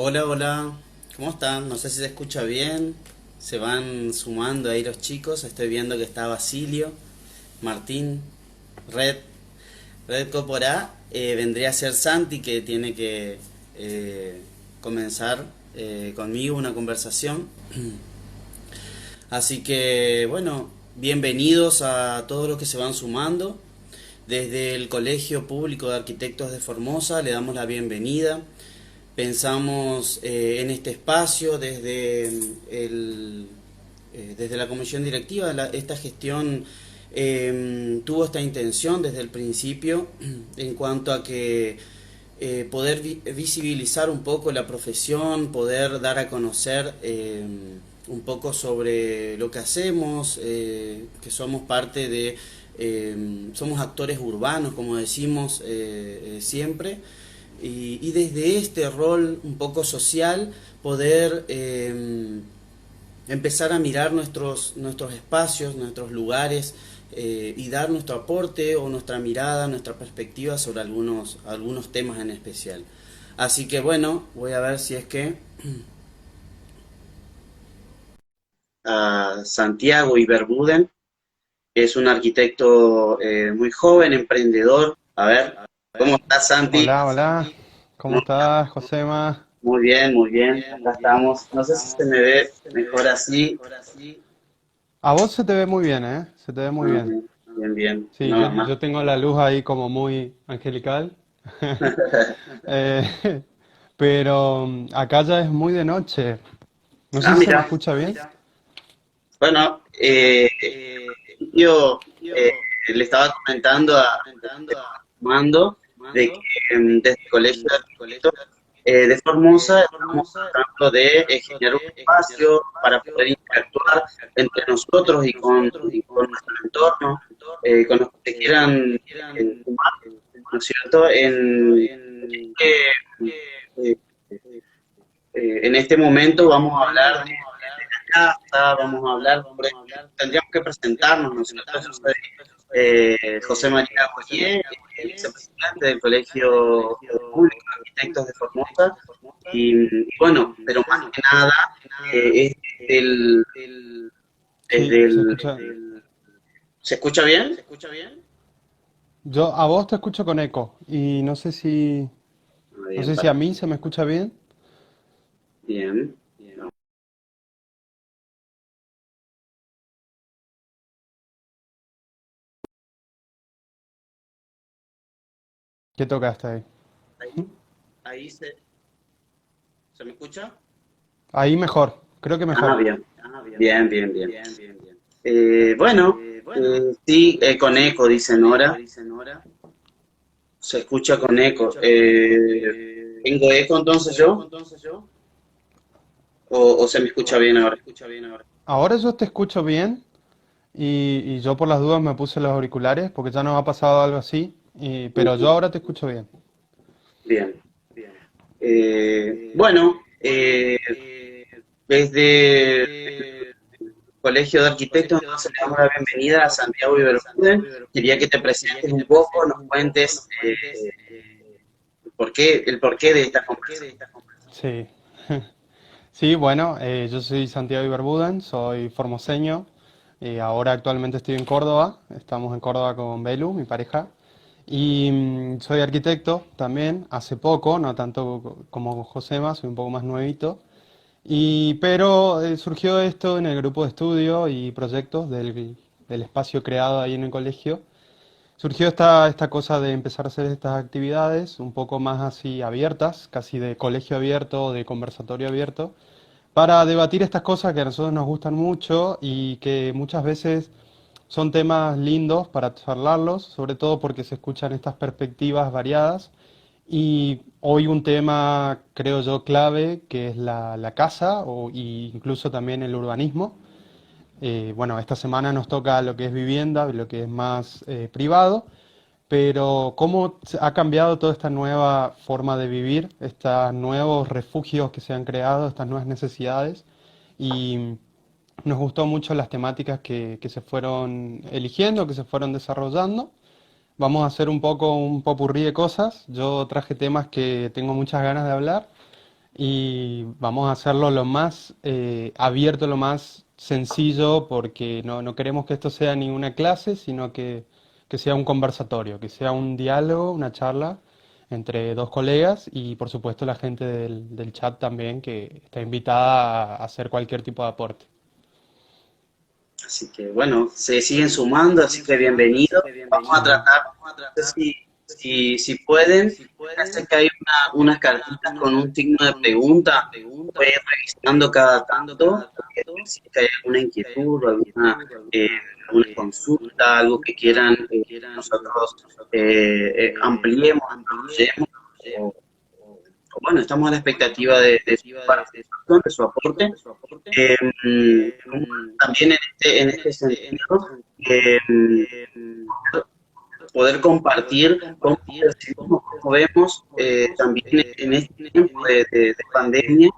Hola, hola, ¿cómo están? No sé si se escucha bien. Se van sumando ahí los chicos. Estoy viendo que está Basilio, Martín, Red. Red Corporá vendría a ser Santi que tiene que comenzar conmigo una conversación. Así que, bueno, bienvenidos a todos los que se van sumando. Desde el Colegio Público de Arquitectos de Formosa le damos la bienvenida. Pensamos en este espacio desde la comisión directiva. Esta gestión tuvo esta intención desde el principio en cuanto a que poder visibilizar un poco la profesión, poder dar a conocer un poco sobre lo que hacemos, que somos parte somos actores urbanos, como decimos siempre, y desde este rol un poco social poder empezar a mirar nuestros espacios, nuestros lugares y dar nuestro aporte o nuestra mirada, nuestra perspectiva sobre algunos temas en especial. Así que bueno, voy a ver si es que Santiago Iberbuden es un arquitecto muy joven, emprendedor. A ver, ¿cómo estás, Santi? Hola, hola. ¿Cómo estás, Josema? Muy bien, acá estamos. No sé si se me ve mejor así. A vos se te ve muy bien, ¿eh? Se te ve muy bien. Bien, bien, bien. Sí, No, yo, más. yo tengo la luz ahí como muy angelical. Eh, pero acá ya es muy de noche. No sé Ah, si se me mira. escucha bien. Bueno, yo le estaba comentando a Mando de que desde el Colegio de Arquitectos de Formosa estamos tratando de generar un espacio para poder interactuar entre nosotros con nuestro entorno, con los que se quieran sumar, ¿no es cierto? Eh, en este momento vamos a hablar de la casa, vamos a hablar, tendríamos que presentarnos, ¿no es cierto? Yo soy José María Goyer, vicepresidente del Colegio Público de Arquitectos de Formosa, y bueno, pero más que nada es del, es Sí, se del... escucha. ¿Se escucha bien? Yo a vos te escucho con eco y no Bien, sé si a mí se me escucha bien. bien. ¿Qué tocaste ahí? Ahí se me escucha. Ahí mejor, creo que Ah, mejor. bien. Bien, bien, bien. Bueno, sí, con eco, dice Nora. Se escucha con eco. ¿Tengo eco entonces yo? ¿O se me escucha bien ahora? Ahora yo te escucho bien. Y yo por las dudas me puse los auriculares porque ya nos ha pasado algo así, pero yo Ujú. ahora te escucho bien. Bien. Bueno, desde Colegio de Arquitectos, entonces le damos la bienvenida a Santiago Iberbuden. Quería que te presentes un poco, nos cuentes el porqué de esta conversación. Sí, sí, bueno, yo soy Santiago Iberbuden, soy formoseño, ahora actualmente estoy en Córdoba, estamos en Córdoba con Belu, mi pareja, y soy arquitecto también, hace poco, no tanto como Josema, soy un poco más nuevito. Pero surgió esto en el grupo de estudio y proyectos del espacio creado ahí en el colegio. Surgió esta cosa de empezar a hacer estas actividades un poco más así abiertas, casi de colegio abierto, de conversatorio abierto, para debatir estas cosas que a nosotros nos gustan mucho y que muchas veces son temas lindos para charlarlos, sobre todo porque se escuchan estas perspectivas variadas. Y hoy un tema, creo yo, clave, que es la casa y incluso también el urbanismo. Bueno, esta semana nos toca lo que es vivienda, lo que es más privado, pero cómo ha cambiado toda esta nueva forma de vivir, estos nuevos refugios que se han creado, estas nuevas necesidades. Y nos gustó mucho las temáticas que se fueron eligiendo, que se fueron desarrollando. Vamos a hacer un poco un popurrí de cosas. Yo traje temas que tengo muchas ganas de hablar y vamos a hacerlo lo más abierto, lo más sencillo, porque no queremos que esto sea ni una clase, sino que sea un conversatorio, que sea un diálogo, una charla entre dos colegas y por supuesto la gente del chat también que está invitada a hacer cualquier tipo de aporte. Así que bueno, se siguen sumando, así que bienvenidos. Vamos a Ujú. tratar, no sé si pueden, fíjense que hay unas cartitas con un signo de pregunta. Voy a ir revisando cada tanto, porque si es que hay alguna inquietud o eh, alguna consulta, algo que quieran nosotros ampliemos, desarrollemos. O, bueno, estamos a la expectativa de su participación, de su aporte. Eh, También en este sentido, eh, poder compartir cómo percibimos, cómo vemos también en este tiempo de pandemia,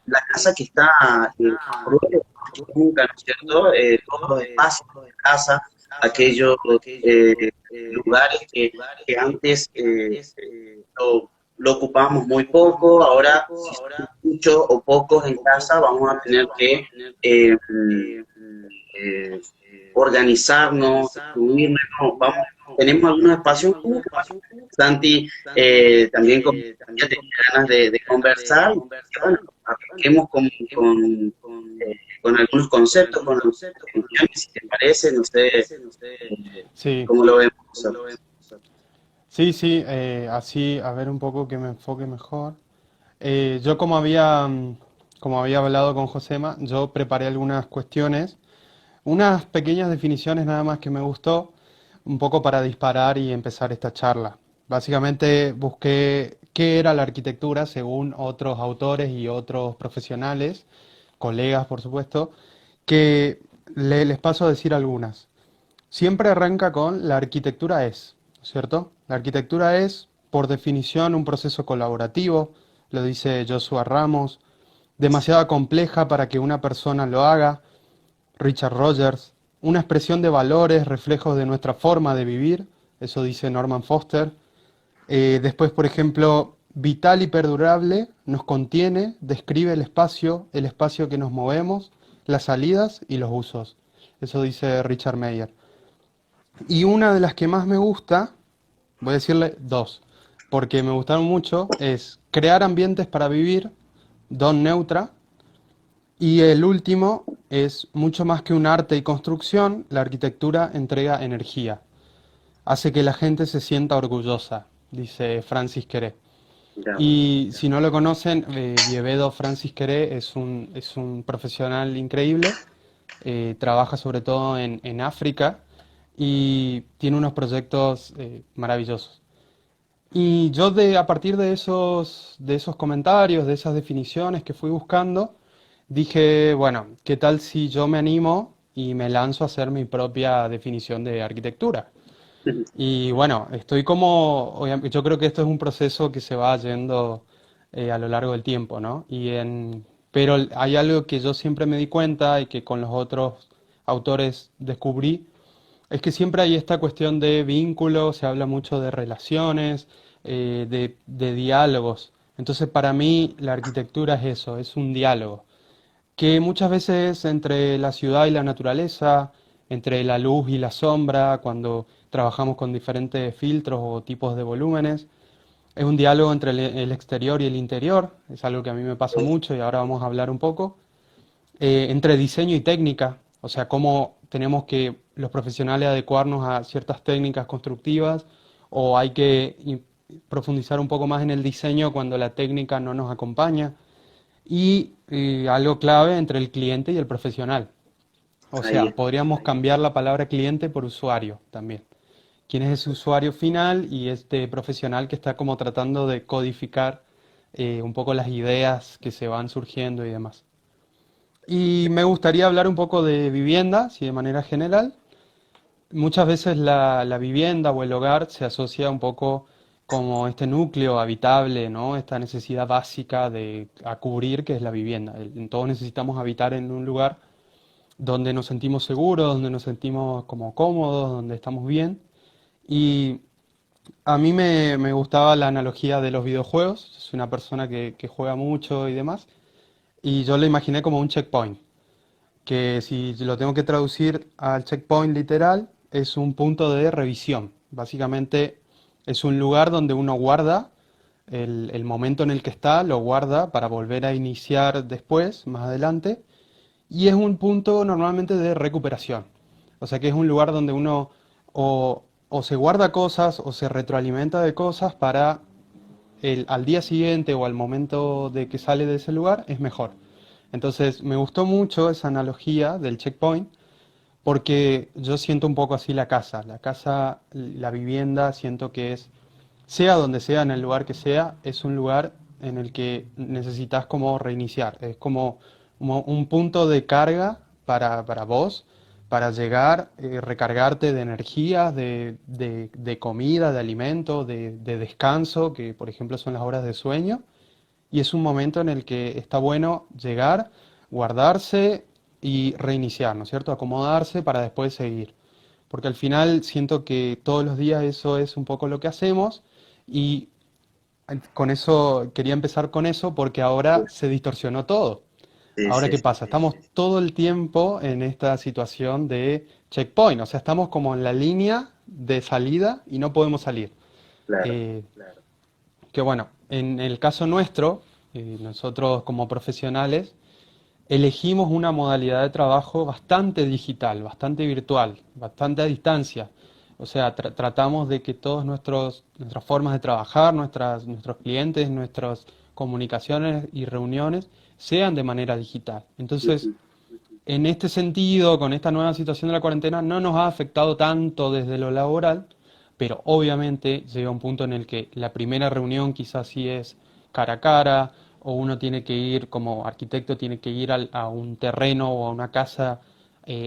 la casa que está a prueba nunca, ¿no es cierto? Todos los espacios de casa, aquellos eh, lugares que antes lo ocupamos muy poco, ahora si son muchos o pocos en casa vamos a tener que eh, eh, organizarnos, distribuirnos, no, vamos, tenemos algunos espacios como que Santi también como ya tenía ganas de conversar, y bueno, arranquemos con algunos conceptos, con algunas definiciones, si te parece, no sé Sí, cómo lo vemos. sí, sí, así a ver un poco que me enfoque mejor. Yo como había hablado con Josema, yo preparé algunas cuestiones, unas pequeñas definiciones nada más que me gustó, un poco para disparar y empezar esta charla. Básicamente busqué qué era la arquitectura según otros autores y otros profesionales, colegas por supuesto, que les paso a decir algunas. Siempre arranca con la arquitectura es, ¿cierto? La arquitectura es, por definición, un proceso colaborativo, lo dice Joshua Ramos, demasiado compleja para que una persona lo haga, Richard Rogers, una expresión de valores, reflejos de nuestra forma de vivir, eso dice Norman Foster. Después, por ejemplo, vital y perdurable nos contiene, describe el espacio que nos movemos, las salidas y los usos. Eso dice Richard Meyer. Y una de las que más me gusta, voy a decirle dos, porque me gustaron mucho, es crear ambientes para vivir, Don Neutra, y el último es mucho más que un arte y construcción, la arquitectura entrega energía, hace que la gente se sienta orgullosa, dice Francis Queré. Ya, Y si no lo conocen, Vievedo Francis Queré es un profesional increíble, trabaja sobre todo en África y tiene unos proyectos maravillosos. Y yo a partir de esos comentarios, de esas definiciones que fui buscando, dije, bueno, ¿qué tal si yo me animo y me lanzo a hacer mi propia definición de arquitectura? Y bueno, yo creo que esto es un proceso que se va yendo a lo largo del tiempo, ¿no? Pero hay algo que yo siempre me di cuenta y que con los otros autores descubrí, es que siempre hay esta cuestión de vínculos, se habla mucho de relaciones, de diálogos. Entonces, para mí, la arquitectura es eso, es un diálogo, que muchas veces entre la ciudad y la naturaleza, entre la luz y la sombra, cuando trabajamos con diferentes filtros o tipos de volúmenes, es un diálogo entre el exterior y el interior, es algo que a mí me pasa mucho y ahora vamos a hablar un poco entre diseño y técnica, o sea, cómo tenemos que los profesionales adecuarnos a ciertas técnicas constructivas o hay que profundizar un poco más en el diseño cuando la técnica no nos acompaña y algo clave entre el cliente y el profesional. O ahí sea, está. podríamos cambiar la palabra cliente por usuario también. ¿Quién es ese usuario final y este profesional que está como tratando de codificar un poco las ideas que se van surgiendo y demás? Y me gustaría hablar un poco de viviendas y de manera general. Muchas veces la vivienda o el hogar se asocia un poco como este núcleo habitable, ¿no? Esta necesidad básica a cubrir que es la vivienda. Todos necesitamos habitar en un lugar donde nos sentimos seguros, donde nos sentimos como cómodos, donde estamos bien. Y A mí me gustaba la analogía de los videojuegos, soy una persona que juega mucho y demás, y yo lo imaginé como un checkpoint, que si lo tengo que traducir al checkpoint literal, es un punto de revisión. Básicamente es un lugar donde uno guarda el momento en el que está, lo guarda para volver a iniciar después, más adelante, y es un punto normalmente de recuperación. O sea que es un lugar donde uno o se guarda cosas o se retroalimenta de cosas para al día siguiente o al momento de que sale de ese lugar es mejor. Entonces me gustó mucho esa analogía del checkpoint porque yo siento un poco así la casa, la vivienda, siento que es, sea donde sea, en el lugar que sea, es un lugar en el que necesitas como reiniciar, es como un punto de carga para vos, para llegar, recargarte de energías, de comida, de alimento, de descanso, que por ejemplo son las horas de sueño, y es un momento en el que está bueno llegar, guardarse y reiniciar, ¿no es cierto? Acomodarse para después seguir. Porque al final siento que todos los días eso es un poco lo que hacemos y con eso quería empezar con eso porque ahora se distorsionó todo. Sí, Ahora, sí, ¿qué sí, pasa? Estamos todo el tiempo en esta situación de checkpoint, o sea, estamos como en la línea de salida y no podemos salir. claro. Eh, que bueno, en el caso nuestro, nosotros como profesionales, elegimos una modalidad de trabajo bastante digital, bastante virtual, bastante a distancia. O sea, tratamos de que todas nuestras formas de trabajar, nuestros clientes, nuestras comunicaciones y reuniones sean de manera digital. Entonces, Ujú. en este sentido, con esta nueva situación de la cuarentena, no nos ha afectado tanto desde lo laboral, pero obviamente llega un punto en el que la primera reunión quizás sí es cara a cara, o uno tiene que ir, como arquitecto, tiene que ir a un terreno o a una casa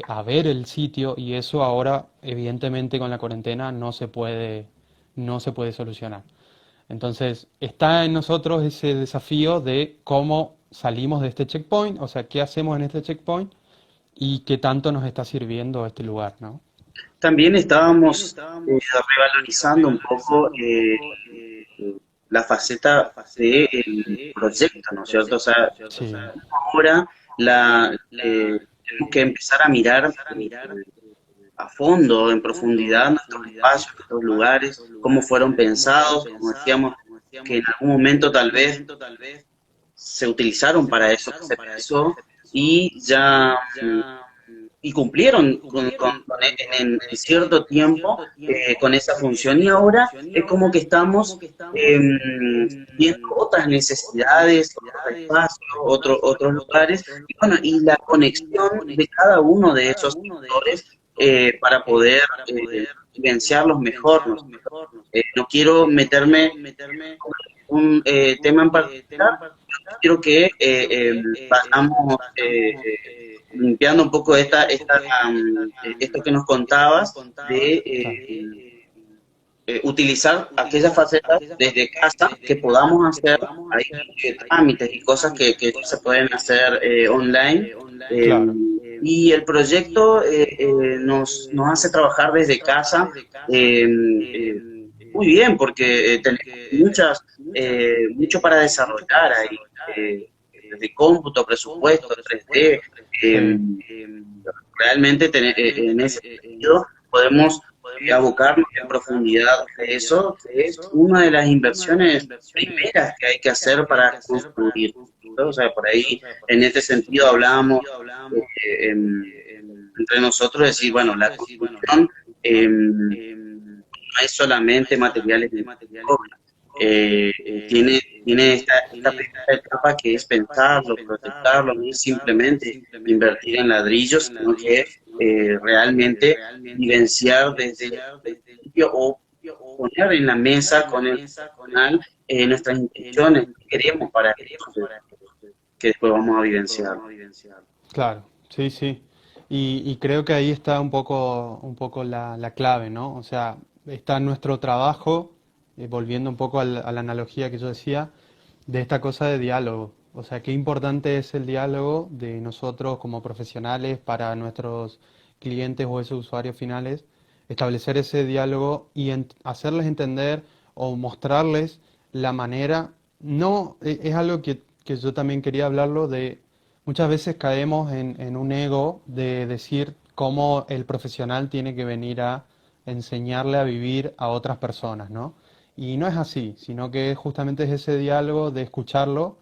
a ver el sitio, y eso ahora, evidentemente, con la cuarentena no se puede solucionar. Entonces, está en nosotros ese desafío de cómo salimos de este checkpoint, o sea, qué hacemos en este checkpoint y qué tanto nos está sirviendo este lugar, ¿no? También estábamos revalorizando un poco la faceta del proyecto, ¿no es cierto? O sea, Sí, ahora tenemos que empezar a mirar a fondo, en profundidad, nuestros espacios, nuestros lugares, cómo fueron pensados, como decíamos, que en algún momento tal vez se utilizaron para eso que se pensó y ya y cumplieron en cierto tiempo con esa función y ahora es como que estamos eh, viendo otras necesidades, otros espacios, otros lugares y bueno, y la conexión de cada uno de esos sectores para poder vivenciarlos mejor. No quiero meterme un tema en particular, quiero que vayamos limpiando un poco esto que nos contabas de claro. utilizar aquellas facetas desde casa que podamos hacer. Hay trámites y cosas que se pueden hacer online. eh, Claro. y el proyecto nos hace trabajar desde casa eh, eh, muy bien, porque tenemos mucho para desarrollar ahí, desde cómputo, presupuesto, 3D. eh, Sí, realmente en ese sentido podemos abocarnos en profundidad de eso, que es una de las inversiones primeras que hay que hacer para construir. ¿No? O sea, por ahí, en este sentido, hablábamos entre nosotros, decir, bueno, la construcción no es solamente materiales de obra, tiene esta primera etapa que es pensarlo, proyectarlo, no es simplemente invertir en ladrillos, sino que realmente vivenciar desde el principio o poner en la mesa con el profesional nuestras intenciones que queremos para esto que después vamos a vivenciar. claro. Sí, sí. Y creo que ahí está un poco la clave, ¿no? O sea, está nuestro trabajo, volviendo un poco a la analogía que yo decía, de esta cosa de diálogo. O sea, qué importante es el diálogo de nosotros como profesionales para nuestros clientes o esos usuarios finales, establecer ese diálogo y hacerles entender o mostrarles la manera. No, es algo que yo también quería hablarlo de, muchas veces caemos en un ego de decir cómo el profesional tiene que venir a enseñarle a vivir a otras personas, ¿no? Y no es así, sino que justamente es ese diálogo de escucharlo,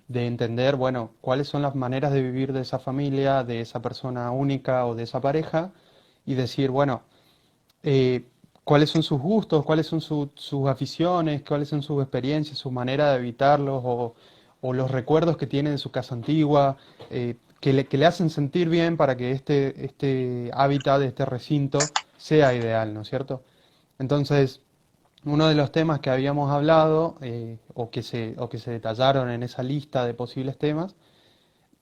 de entender, bueno, cuáles son las maneras de vivir de esa familia, de esa persona única o de esa pareja, y decir, bueno, eh, cuáles son sus gustos, cuáles son sus aficiones, cuáles son sus experiencias, su manera de evitarlos o los recuerdos que tiene de su casa antigua, que le hacen sentir bien para que este hábitat, este recinto, sea ideal, ¿no es cierto? Entonces, uno de los temas que habíamos hablado o que se detallaron en esa lista de posibles temas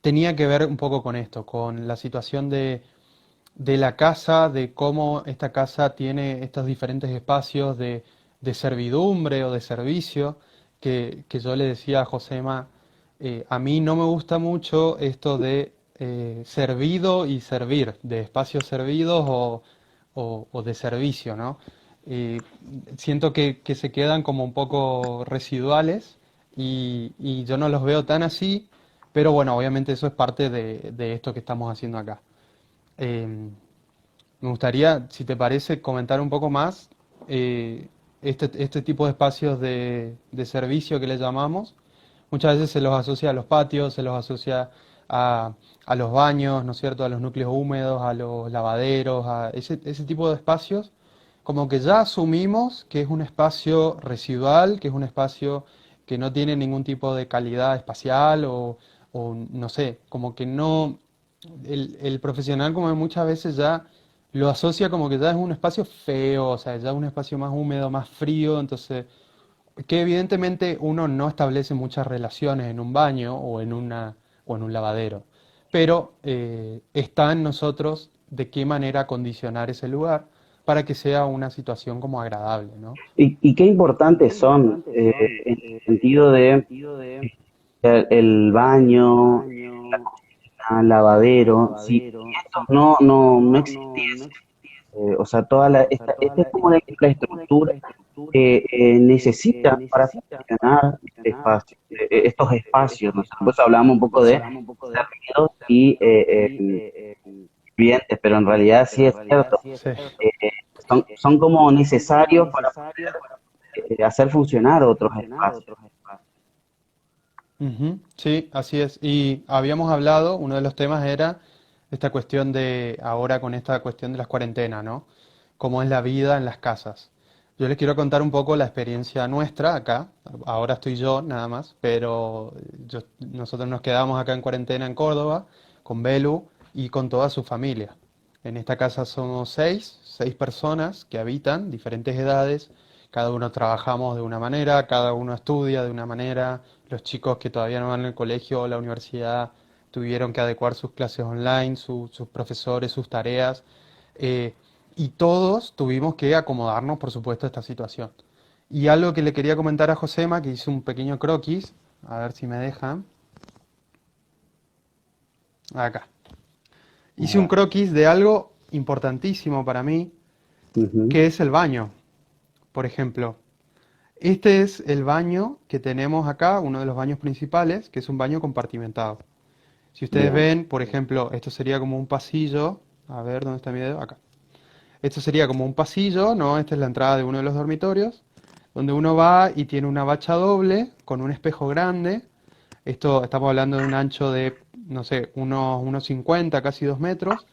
tenía que ver un poco con esto, con la situación de la casa, de cómo esta casa tiene estos diferentes espacios de servidumbre o de servicio, que yo le decía a Josema, a mí no me gusta mucho esto de servido y servir, de espacios servidos o de servicio, ¿no? Eh, Siento que se quedan como un poco residuales y yo no los veo tan así, pero bueno, obviamente eso es parte de esto que estamos haciendo acá. Em, Me gustaría, si te parece, comentar un poco más este tipo de espacios de servicio que le llamamos. Muchas veces se los asocia a los patios, se los asocia a, a los baños, ¿no es cierto? A los núcleos húmedos, a los lavaderos, a ese tipo de espacios. Como que ya asumimos que es un espacio residual, que es un espacio que no tiene ningún tipo de calidad espacial o no sé, como que no, el profesional como que muchas veces ya lo asocia como que ya es un espacio feo, o sea, ya es un espacio más húmedo, más frío, entonces, que evidentemente uno no establece muchas relaciones en un baño o en un lavadero, pero está en nosotros de qué manera acondicionar ese lugar para que sea una situación como agradable, ¿no? Y qué importantes son, en el sentido de el baño, la cocina, lavadero, si esto no existiese, o sea, esta es como la infraestructura que necesita para funcionar estos espacios, ¿no? Por eso hablamos un poco de servicios y clientes, pero en realidad sí es cierto, Sí. son como necesarios para hacer funcionar otros espacios. Ujú, sí, así es. Y habíamos hablado, uno de los temas era esta cuestión de, ahora con esta cuestión de las cuarentenas, ¿no? Cómo es la vida en las casas. Yo les quiero contar un poco la experiencia nuestra acá. Ahora estoy yo nada más, pero nosotros nos quedamos acá en cuarentena en Córdoba con Belu y con toda su familia. En esta casa somos seis personas que habitan, diferentes edades. Cada uno trabajamos de una manera, cada uno estudia de una manera. Los chicos que todavía no van al colegio o la universidad tuvieron que adecuar sus clases online, sus profesores, sus tareas. eh, y todos tuvimos que acomodarnos, por supuesto, a esta situación. Y algo que le quería comentar a Josema, que hice un pequeño croquis, a ver si me dejan. Acá. Hice un croquis de algo importantísimo para mí, Ujú. que es el baño, por ejemplo. Este es el baño que tenemos acá, uno de los baños principales, que es un baño compartimentado. Si ustedes Bien. ven, por ejemplo, esto sería como un pasillo. A ver, ¿dónde está mi dedo? Acá. Esto sería como un pasillo, ¿no? Esta es la entrada de uno de los dormitorios, donde uno va y tiene una bacha doble con un espejo grande. Esto estamos hablando de un ancho de, no sé, unos 50, casi 2 metros.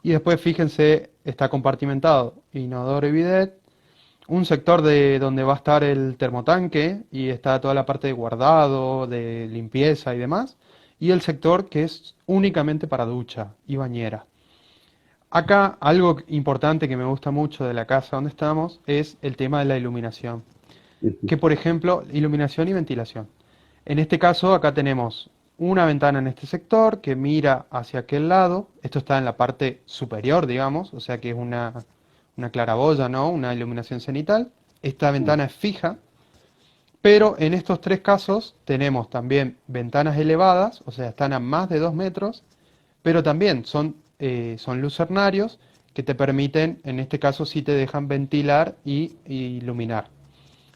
Y después, fíjense, está compartimentado. Inodoro y bidet, un sector de donde va a estar el termotanque y está toda la parte de guardado, de limpieza y demás, y el sector que es únicamente para ducha y bañera. Acá algo importante que me gusta mucho de la casa donde estamos es el tema de la iluminación, Ujú. que por ejemplo, iluminación y ventilación. En este caso, acá tenemos una ventana en este sector que mira hacia aquel lado. Esto está en la parte superior, digamos, o sea que es una claraboya, ¿no? Una iluminación cenital. Esta ventana es fija, pero en estos tres casos tenemos también ventanas elevadas, o sea, están a más de 2 metros, pero también son lucernarios que te permiten, en este caso sí te dejan ventilar y iluminar.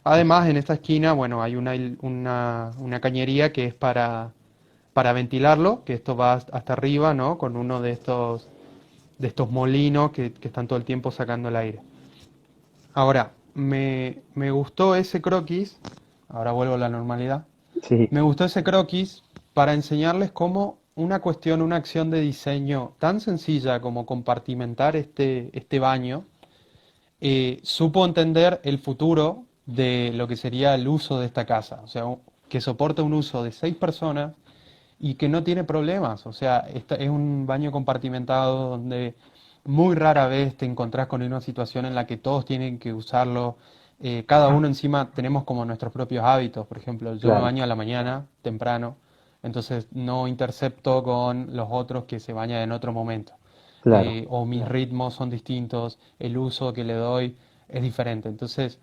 Además, en esta esquina, bueno, hay una cañería que es para ventilarlo, que esto va hasta arriba, ¿no? Con uno de estos molinos que están todo el tiempo sacando el aire. Ahora, me gustó ese croquis, ahora vuelvo a la normalidad, Sí, me gustó ese croquis para enseñarles cómo una cuestión, una acción de diseño tan sencilla como compartimentar este baño, supo entender el futuro de lo que sería el uso de esta casa. O sea, que soporta un uso de 6 personas y que no tiene problemas. O sea, es un baño compartimentado donde muy rara vez te encontrás con una situación en la que todos tienen que usarlo. Cada uno encima tenemos como nuestros propios hábitos. Por ejemplo, yo me claro, baño a la mañana, temprano, entonces no intercepto con los otros que se bañan en otro momento. claro. O mis ritmos son distintos, el uso que le doy es diferente. Entonces,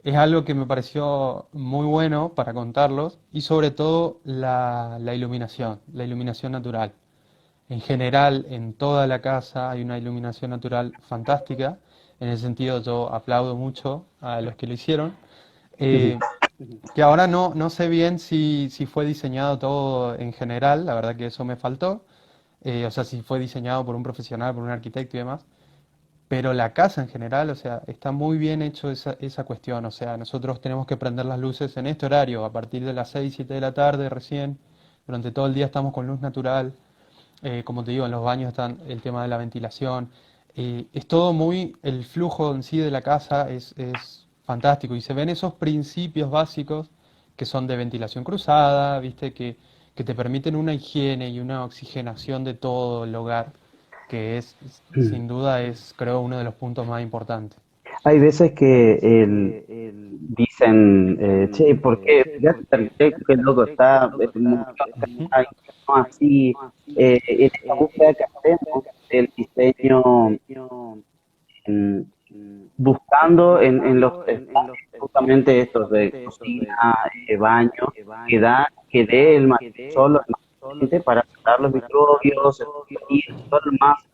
es algo que me pareció muy bueno para contarlos y sobre todo la iluminación natural. En general, en toda la casa hay una iluminación natural fantástica. En ese sentido, yo aplaudo mucho a los que lo hicieron. Ujú. Eh, que ahora no sé bien si fue diseñado todo en general, la verdad que eso me faltó. O sea, si fue diseñado por un profesional, por un arquitecto y demás. Pero la casa en general, o sea, está muy bien hecho esa cuestión. O sea, nosotros tenemos que prender las luces en este horario, a partir de las 6 7 de la tarde recién. Durante todo el día estamos con luz natural. Como te digo, en los baños están el tema de la ventilación. Es todo muy, el flujo en sí de la casa es fantástico y se ven esos principios básicos que son de ventilación cruzada, ¿viste? Que te permiten una higiene y una oxigenación de todo el hogar, que sin duda es, creo, uno de los puntos más importantes. Hay veces que dicen, che, ¿por qué? Fíjate este arquitecto, qué loco está, Ujú. no así, en esta búsqueda que hacemos del diseño, en- buscando en los espacios justamente estos de cocina, baño, que dé el solo el ambiente para matar los microbios, y todo lo más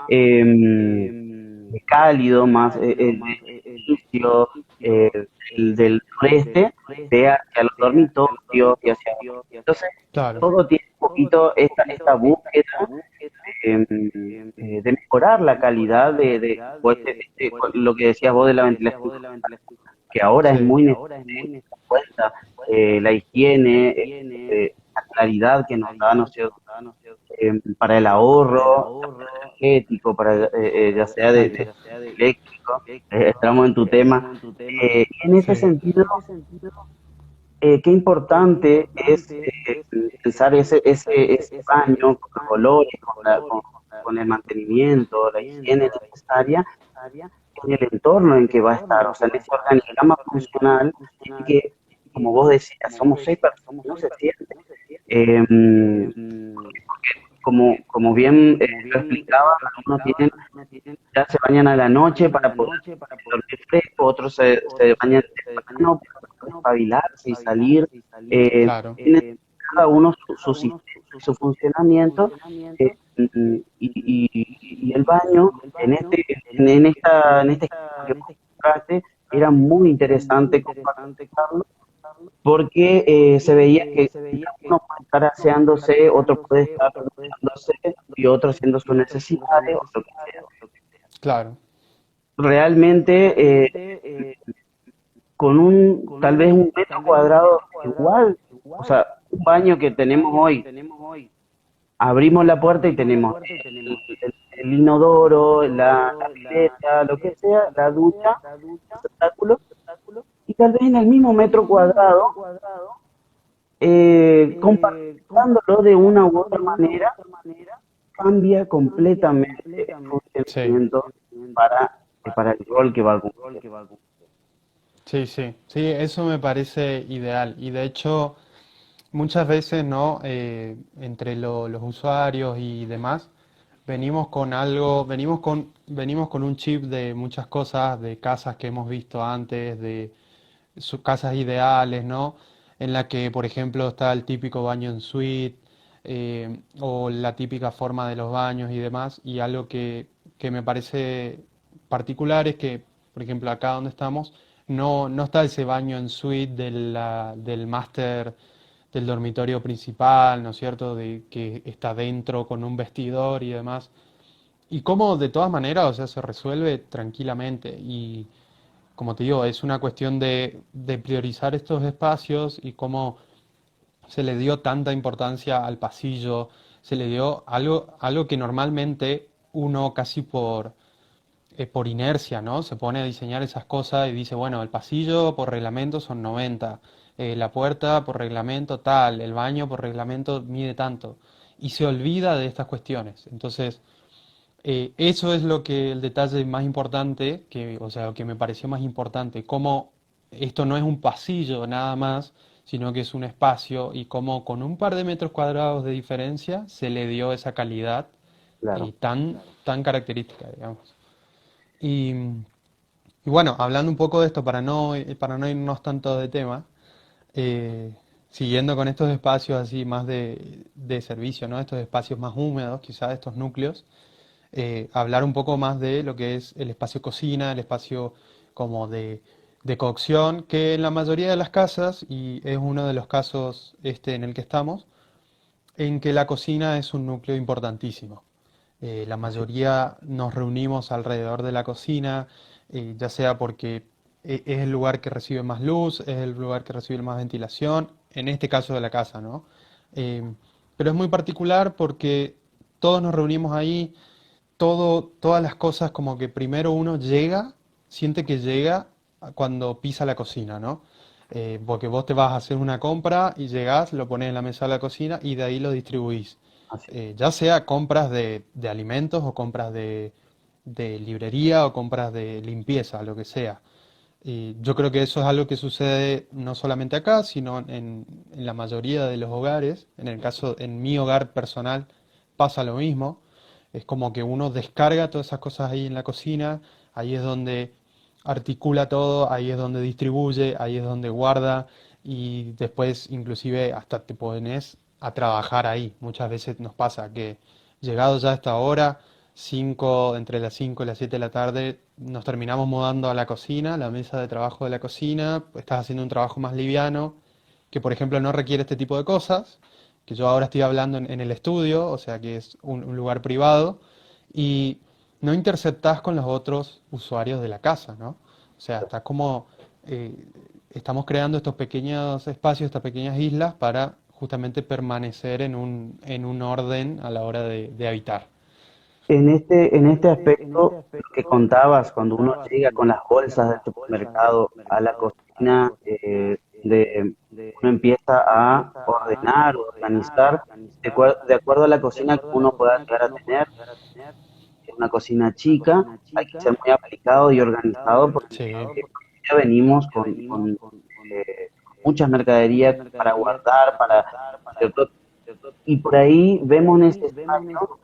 eh, cálido, más inicio eh, del noreste, de hacia los dormitorios y hacia abajo. Entonces, Claro. todo tiene un poquito esta búsqueda de mejorar la calidad o lo que decías vos de la ventilación, que ahora es Sí. muy necesaria en cuenta, la higiene, la claridad que nos da, ¿no es cierto? Para el ahorro energético, para ya sea Exacto. de eléctrico, estamos en tu tema. Y en ese Sí. sentido, qué importante es pensar ese baño con los olores, con el mantenimiento, la higiene necesaria en el entorno en que va a estar, o sea, en ese organigrama funcional, y que, como vos decías, somos 6 personas, no se siente. Eh, como bien lo explicaba, algunos tienen, ya se bañan a la noche para poder dormir fresco, otros se bañan temprano para poder espabilarse y salir. Claro. Tienen cada uno su sistema, su funcionamiento, y el baño en este ejemplo que mostraste era muy interesante compartirlo porque se veía que uno puede estar aseándose, otro puede estar duchándose y otro haciendo sus necesidades o lo que sea. Claro. Realmente, con tal vez un metro cuadrado igual, o sea, un baño que tenemos hoy, abrimos la puerta y tenemos el inodoro, la pileta, lo que sea, la ducha, el espectáculo, y tal vez en el mismo metro cuadrado, compartizándolo de una u otra manera, cambia completamente el Sí. funcionamiento para el rol que va a cumplir. Sí, sí. Sí, eso me parece ideal. Y de hecho, muchas veces, ¿no? Entre los usuarios y demás, venimos con un chip de muchas cosas, de casas que hemos visto antes, de sus casas ideales, ¿no? En la que, por ejemplo, está el típico baño en suite, o la típica forma de los baños y demás, y algo que me parece particular es que, por ejemplo, acá donde estamos, no está ese baño en suite del máster del dormitorio principal, ¿no es cierto? De que está dentro con un vestidor y demás. Y cómo de todas maneras, o sea, se resuelve tranquilamente. Y como te digo, es una cuestión de priorizar estos espacios y cómo se le dio tanta importancia al pasillo, se le dio algo que normalmente uno casi por inercia, ¿no? Se pone a diseñar esas cosas y dice, bueno, el pasillo por reglamento son 90, la puerta por reglamento tal, el baño por reglamento mide tanto, y se olvida de estas cuestiones. Entonces, eso es lo que el detalle más importante, o sea, lo que me pareció más importante, cómo esto no es un pasillo nada más, sino que es un espacio y cómo con un par de metros cuadrados de diferencia se le dio esa calidad Claro. tan característica, digamos. Y, y bueno, hablando un poco de esto para no irnos tanto de tema, eh, siguiendo con estos espacios así más de servicio, ¿no? Estos espacios más húmedos, quizás estos núcleos, hablar un poco más de lo que es el espacio cocina, el espacio como de cocción, que en la mayoría de las casas, y es uno de los casos este en el que estamos, en que la cocina es un núcleo importantísimo. La mayoría nos reunimos alrededor de la cocina, ya sea porque es el lugar que recibe más luz, es el lugar que recibe más ventilación, en este caso de la casa, ¿no? Eh, pero es muy particular porque todos nos reunimos ahí, todas las cosas como que primero uno llega, siente que llega cuando pisa la cocina, ¿no? Porque vos te vas a hacer una compra y llegás, lo pones en la mesa de la cocina y de ahí lo distribuís. Así. Ya sea compras de alimentos o compras de librería o compras de limpieza, lo que sea. Y yo creo que eso es algo que sucede no solamente acá, sino en la mayoría de los hogares. En el caso, en mi hogar personal pasa lo mismo. Es como que uno descarga todas esas cosas ahí en la cocina, ahí es donde articula todo, ahí es donde distribuye, ahí es donde guarda y después inclusive hasta te pones a trabajar ahí. Muchas veces nos pasa que llegado ya a esta hora, entre las 5 y las 7 de la tarde, nos terminamos mudando a la cocina, la mesa de trabajo de la cocina, estás haciendo un trabajo más liviano, que por ejemplo no requiere este tipo de cosas, que yo ahora estoy hablando en el estudio, o sea que es un lugar privado, y no interceptás con los otros usuarios de la casa, ¿no? O sea, está como eh, estamos creando estos pequeños espacios, estas pequeñas islas para justamente permanecer en un orden a la hora de habitar. En este aspecto, lo que contabas, cuando uno llega con las bolsas del supermercado a la cocina, uno empieza a ordenar o organizar de acuerdo a la cocina que uno pueda llegar a tener. Es una cocina chica, hay que ser muy aplicado y organizado porque Sí, ya venimos muchas mercaderías para guardar, ¿cierto? Y por ahí vemos necesario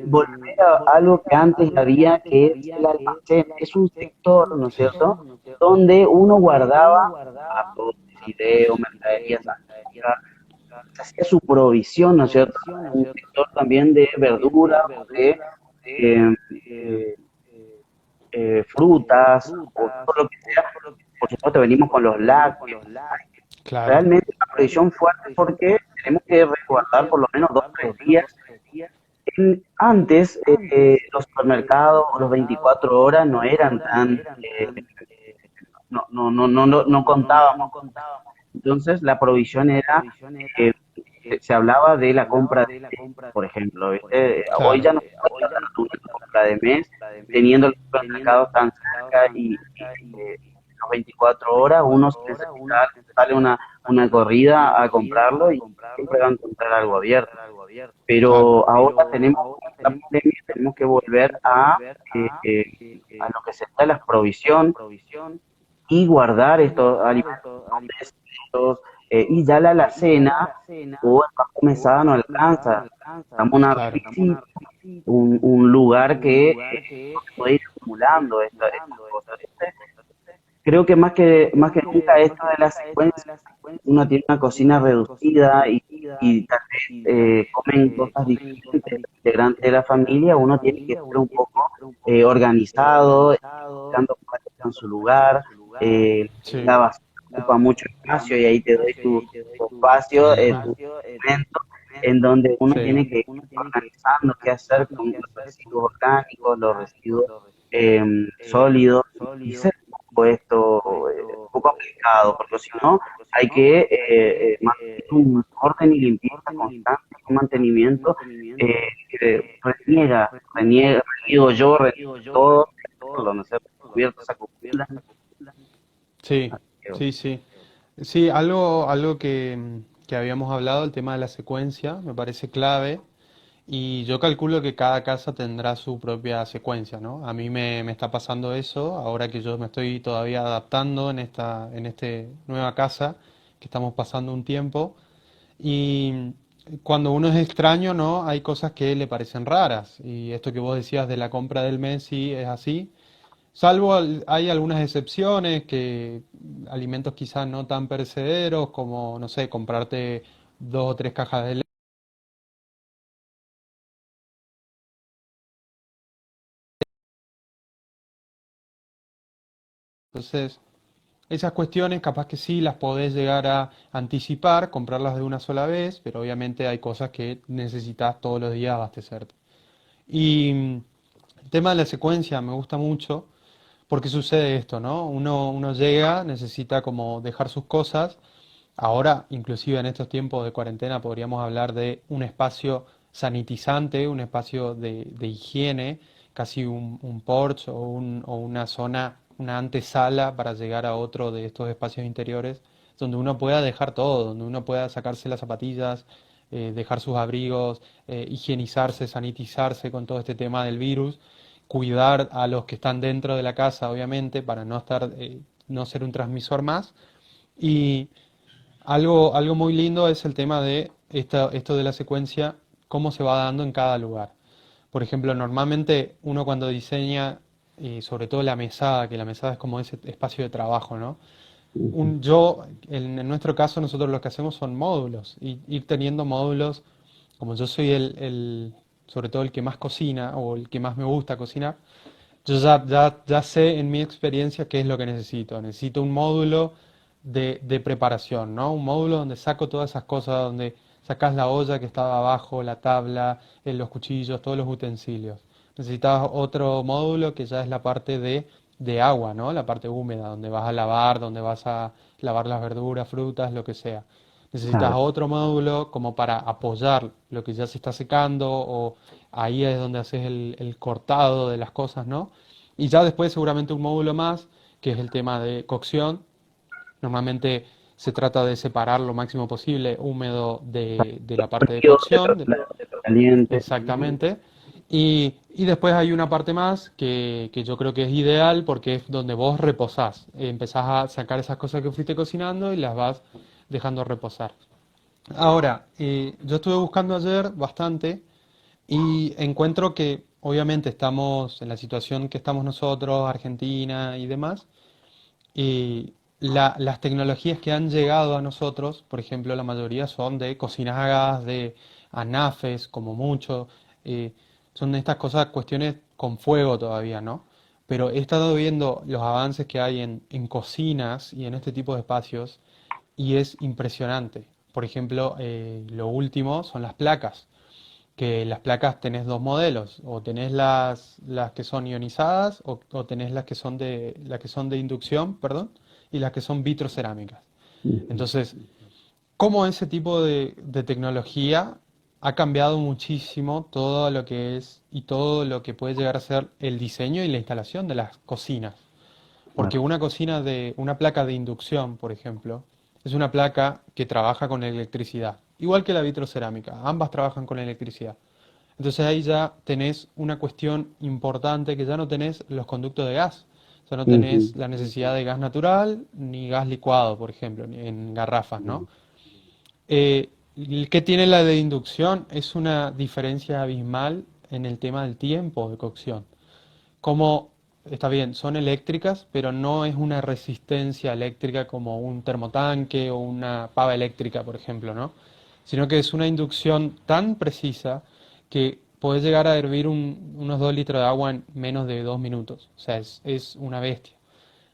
volver a algo que antes había, que es el almacén. Es un sector, ¿no es sí. cierto?, donde uno guardaba zapatos, fideos, mercaderías, se hacía su provisión, ¿no es cierto? Un sector también de verduras, eh, eh, frutas, o todo lo que sea. Por supuesto, venimos con los lácteos. Claro, Realmente una provisión fuerte porque tenemos que resguardar por lo menos 2 o 3 días. Antes, los supermercados, los 24 horas no eran no contábamos. Entonces, la provisión era, eh, se hablaba de la compra de mes, por ejemplo, ¿viste? Hoy claro. ya no se puede hablar de una compra de mes, teniendo los supermercados tan cerca los 24 horas, uno si necesita, sale una corrida a comprarlo y siempre va a encontrar algo abierto. Claro, Pero ahora tenemos la pandemia, tenemos que volver a lo que se da la provisión y guardar estos alimentos estos, y ya la alacena o el café mesada no alcanza. Estamos en una claro. crisis, un lugar que puede ir acumulando estas cosas. Creo que más que nunca esto de la secuencia, uno tiene una cocina reducida y y tal vez comen cosas diferentes los integrantes de la familia, uno tiene que ser un poco organizado, dando cada cosa en su lugar. Sí. La basura ocupa mucho espacio y ahí te doy tu espacio, tu momento en donde uno Sí. tiene que ir organizando qué hacer con los residuos orgánicos, los residuos sólidos, y ser un poco esto un poco aplicado, porque si no hay que mantener un orden y limpieza constante, un mantenimiento reniego yo, reniego todo, no sé, cubierto esa cubierta. Sí, sí, sí. Sí, algo que habíamos hablado, el tema de la secuencia, me parece clave. Y yo calculo que cada casa tendrá su propia secuencia, ¿no? A mí me está pasando eso, ahora que yo me estoy todavía adaptando en este nueva casa, que estamos pasando un tiempo. Y cuando uno es extraño, ¿no? Hay cosas que le parecen raras. Y esto que vos decías de la compra del mes, sí, es así. Salvo hay algunas excepciones, que alimentos quizás no tan perecederos, como, no sé, comprarte 2 o 3 cajas de leche. Entonces, esas cuestiones capaz que sí las podés llegar a anticipar, comprarlas de una sola vez, pero obviamente hay cosas que necesitas todos los días abastecerte. Y el tema de la secuencia me gusta mucho porque sucede esto, ¿no? Uno llega, necesita como dejar sus cosas. Ahora, inclusive en estos tiempos de cuarentena, podríamos hablar de un espacio sanitizante, un espacio de higiene, casi un porche o una zona, una antesala para llegar a otro de estos espacios interiores, donde uno pueda dejar todo, donde uno pueda sacarse las zapatillas, dejar sus abrigos, higienizarse, sanitizarse con todo este tema del virus, cuidar a los que están dentro de la casa, obviamente, para no estar, no ser un transmisor más. Y algo muy lindo es el tema de esto de la secuencia, cómo se va dando en cada lugar. Por ejemplo, normalmente uno cuando diseña, sobre todo la mesada, que la mesada es como ese espacio de trabajo, ¿no? En nuestro caso, nosotros lo que hacemos son módulos, y ir teniendo módulos, como yo soy sobre todo el que más cocina o el que más me gusta cocinar, yo ya sé en mi experiencia qué es lo que necesito. Necesito un módulo de preparación, ¿no? Un módulo donde saco todas esas cosas, donde sacas la olla que estaba abajo, la tabla, los cuchillos, todos los utensilios. Necesitas otro módulo que ya es la parte de agua, ¿no? La parte húmeda, donde vas a lavar, donde vas a lavar las verduras, frutas, lo que sea. Necesitas Claro, otro módulo como para apoyar lo que ya se está secando, o ahí es donde haces el cortado de las cosas, ¿no? Y ya después seguramente un módulo más, que es el tema de cocción. Normalmente se trata de separar lo máximo posible húmedo de la parte de frío, cocción. caliente. Exactamente. Y después hay una parte más que yo creo que es ideal, porque es donde vos reposás. Empezás a sacar esas cosas que fuiste cocinando y las vas dejando reposar. Ahora, yo estuve buscando ayer bastante y encuentro que obviamente estamos en la situación que estamos nosotros, Argentina y demás, y las tecnologías que han llegado a nosotros, por ejemplo, la mayoría son de cocinas a gas, de anafes, como mucho, eh, son estas cosas, cuestiones con fuego todavía, ¿no? Pero he estado viendo los avances que hay en cocinas y en este tipo de espacios, y es impresionante. Por ejemplo, lo último son las placas, que las placas tenés dos modelos, o tenés las que son ionizadas, o tenés las que son de inducción, perdón, y las que son vitrocerámicas. Entonces, cómo ese tipo de tecnología ha cambiado muchísimo todo lo que es y todo lo que puede llegar a ser el diseño y la instalación de las cocinas. Porque Claro. una placa de inducción, por ejemplo, es una placa que trabaja con electricidad, igual que la vitrocerámica, ambas trabajan con electricidad. Entonces ahí ya tenés una cuestión importante, que ya no tenés los conductos de gas. O sea, no Ujú. tenés la necesidad de gas natural ni gas licuado, por ejemplo, ni en garrafas, ¿no? El que tiene la de inducción es una diferencia abismal en el tema del tiempo de cocción. Como, está bien, son eléctricas, pero no es una resistencia eléctrica como un termotanque o una pava eléctrica, por ejemplo, ¿no? sino que es una inducción tan precisa que podés llegar a hervir unos 2 litros de agua en menos de 2 minutos. O sea, es una bestia.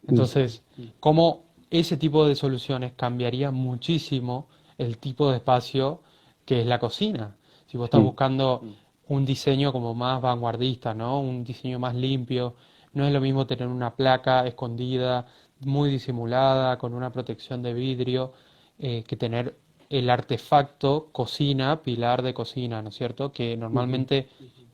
Mm, Entonces, ¿cómo ese tipo de soluciones cambiaría muchísimo el tipo de espacio que es la cocina? Si vos estás sí, buscando un diseño como más vanguardista, ¿no? Un diseño más limpio, no es lo mismo tener una placa escondida, muy disimulada, con una protección de vidrio, que tener el artefacto cocina, pilar de cocina, ¿no es cierto? Que ujú, normalmente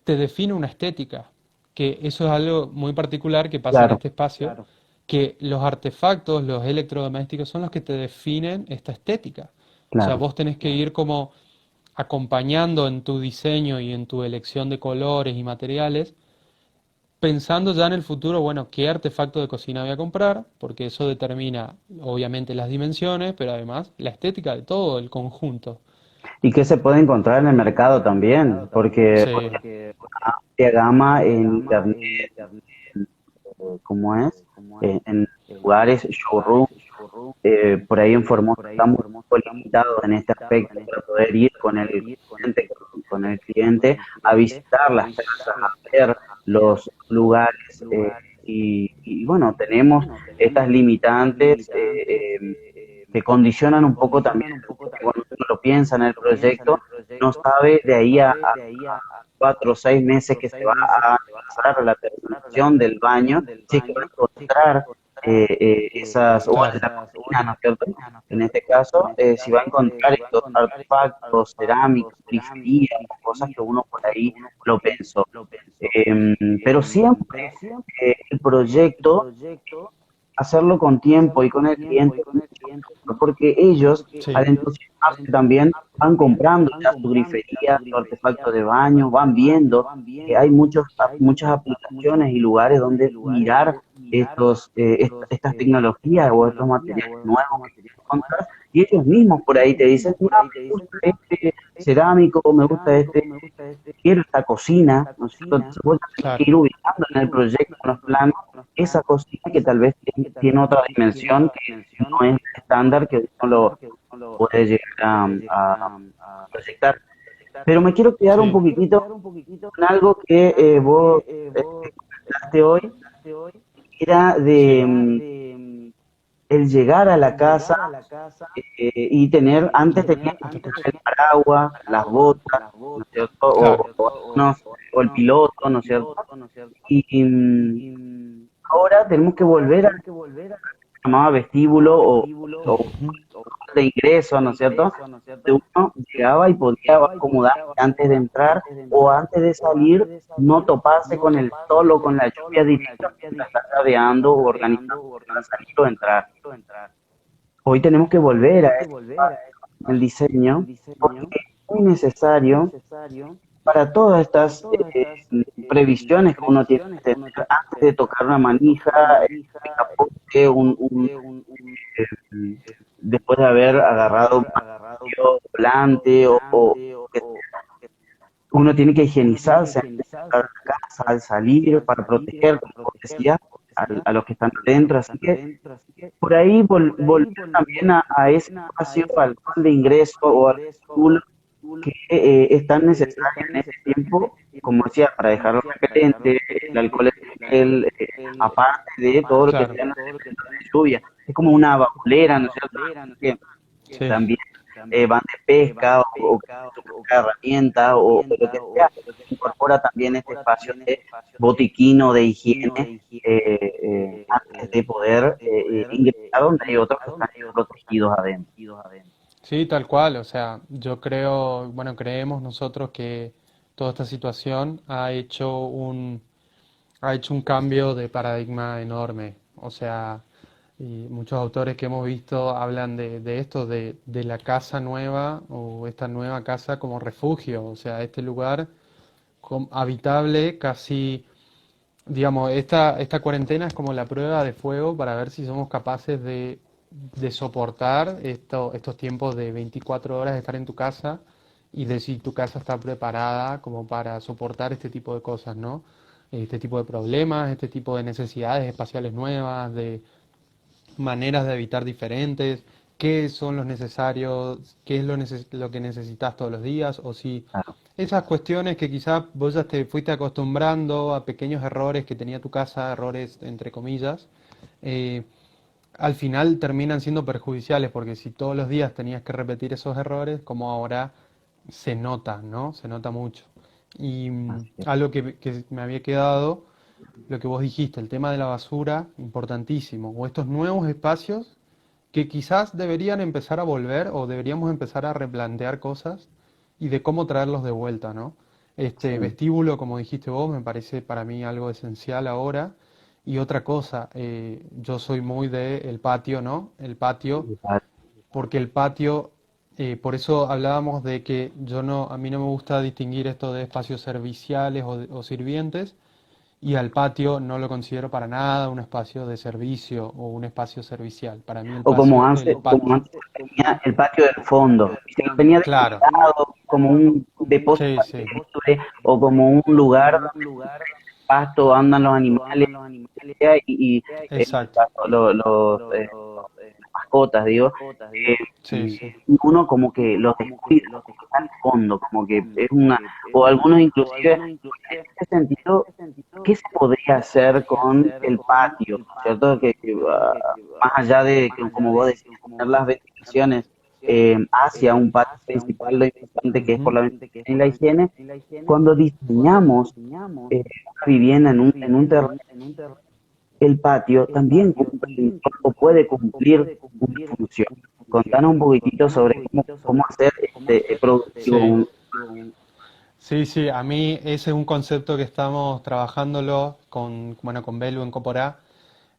te define una estética, que eso es algo muy particular que pasa en claro, este espacio, que los artefactos, los electrodomésticos son los que te definen esta estética. O sea, claro. vos tenés que ir como acompañando en tu diseño y en tu elección de colores y materiales, pensando ya en el futuro, bueno, qué artefacto de cocina voy a comprar, porque eso determina obviamente las dimensiones, pero además la estética de todo el conjunto. ¿Y qué se puede encontrar en el mercado también? Porque Sí, amplia gama en internet, ¿cómo es? En lugares, showroom, por ahí en Formosa estamos un poco limitados en este aspecto para poder ir con el cliente, con el cliente a visitar las casas, a ver los lugares. Y bueno, tenemos estas limitantes que condicionan un poco también, porque cuando uno lo piensa en el proyecto, no sabe de ahí a 4 o 6 meses que se va a pasar a la terminación del baño, si es que va a encontrar esas, o en claro, la cocina, ¿no es cierto? En este caso, si va a encontrar estos artefactos, cerámicos, griferías, cosas que uno por ahí lo pensó. Pero siempre el proyecto, hacerlo con tiempo y con el cliente, porque ellos, al sí, entusiasmarse también, van comprando ya su grifería, su artefacto de baño, van viendo que hay muchas aplicaciones y lugares donde mirar estas tecnologías o estos materiales nuevos que encontrar, y ellos mismos por ahí te dicen, mira, me gusta este cerámico, me gusta quiero esta cocina, ¿no es cierto? Entonces vos tenés que claro. ir ubicando en el proyecto, en los planos, esa cocina que tal vez tiene otra dimensión que no es estándar, que uno lo puede llegar a proyectar. Pero me quiero quedar un Sí. poquitito con algo que vos comentaste hoy, era de el llegar a la casa y tener, antes teníamos No te escucho. el paraguas, las botas, ¿no es cierto? O el piloto, ¿no es cierto? Y ahora tenemos que volver a lo que se llamaba vestíbulo o Ujú. de ingreso, ¿no es cierto? De uno llegaba y podía acomodarse antes de entrar o antes de salir, no toparse con el sol o con la lluvia directa mientras está jadeando o organizando para salir o entrar. Hoy tenemos que volver a ese espacio, el diseño, porque es muy necesario para todas estas previsiones que uno tiene que tener antes de tocar una manija, un picaporte, eh, después de haber agarrado un martillo volante o que uno tiene que higienizarse antes de entrar a la casa, al salir, para proteger, como vos decías, a los que están adentro. Así que por ahí volver también a ese espacio, al hall de ingreso o al vestíbulo que es tan necesario en este tiempo, como decía, para dejarlo repelente, el alcohol en gel, aparte de todo lo que Claro, sean los elementos de lluvia. Es como una vaculera, ¿no es cierto? Que sí. también van de pesca o su propia herramienta o lo que sea, incorpora también este espacio de botiquín o de higiene antes de poder ingresar donde hay otros que están protegidos adentro. Sí, tal cual. O sea, yo creo, bueno, creemos nosotros que toda esta situación ha hecho un cambio de paradigma enorme. O sea, y muchos autores que hemos visto hablan de esto, de la casa nueva o esta nueva casa como refugio. O sea, este lugar habitable, casi, digamos, esta cuarentena es como la prueba de fuego para ver si somos capaces de soportar estos tiempos de 24 horas de estar en tu casa y de si tu casa está preparada como para soportar este tipo de cosas, ¿no? Este tipo de problemas, este tipo de necesidades espaciales nuevas, de maneras de habitar diferentes, qué son los necesarios, qué es lo que necesitas todos los días, o si Claro. esas cuestiones que quizás vos ya te fuiste acostumbrando a pequeños errores que tenía tu casa, errores entre comillas, eh, al final terminan siendo perjudiciales, porque si todos los días tenías que repetir esos errores, como ahora se nota, ¿no? Se nota mucho. Y Así es. algo que me había quedado, lo que vos dijiste, el tema de la basura, importantísimo, o estos nuevos espacios que quizás deberían empezar a volver o deberíamos empezar a replantear cosas y de cómo traerlos de vuelta, ¿no? Este Sí, vestíbulo, como dijiste vos, me parece para mí algo esencial ahora. Y otra cosa, yo soy muy de el patio, ¿no? El patio, igual. porque el patio, por eso hablábamos de que yo no, a mí no me gusta distinguir esto de espacios serviciales o sirvientes, y al patio no lo considero para nada un espacio de servicio o un espacio servicial. Para mí el Como patio, antes tenía el patio del fondo, viste que tenía claro, delimitado como un depósito sí, sí, de libre o como un lugar donde pasto andan los animales y exacto, las mascotas, digo, sí, sí, y uno como que los descuida, como que está al fondo, como que es una, o algunos inclusive, en ese sentido, ¿qué se podría hacer con el patio? ¿Cierto? Más allá de, que, como vos decías, tener las ventilaciones hacia un patio principal, lo importante que es por ujú, la ventilación y la higiene, cuando diseñamos una vivienda en un terreno, el patio también cumple o puede cumplir una función. Contanos un poquitito sobre cómo hacer productivo sí. un... Sí, sí, a mí ese es un concepto que estamos trabajándolo con, bueno, con Belu en Coporá,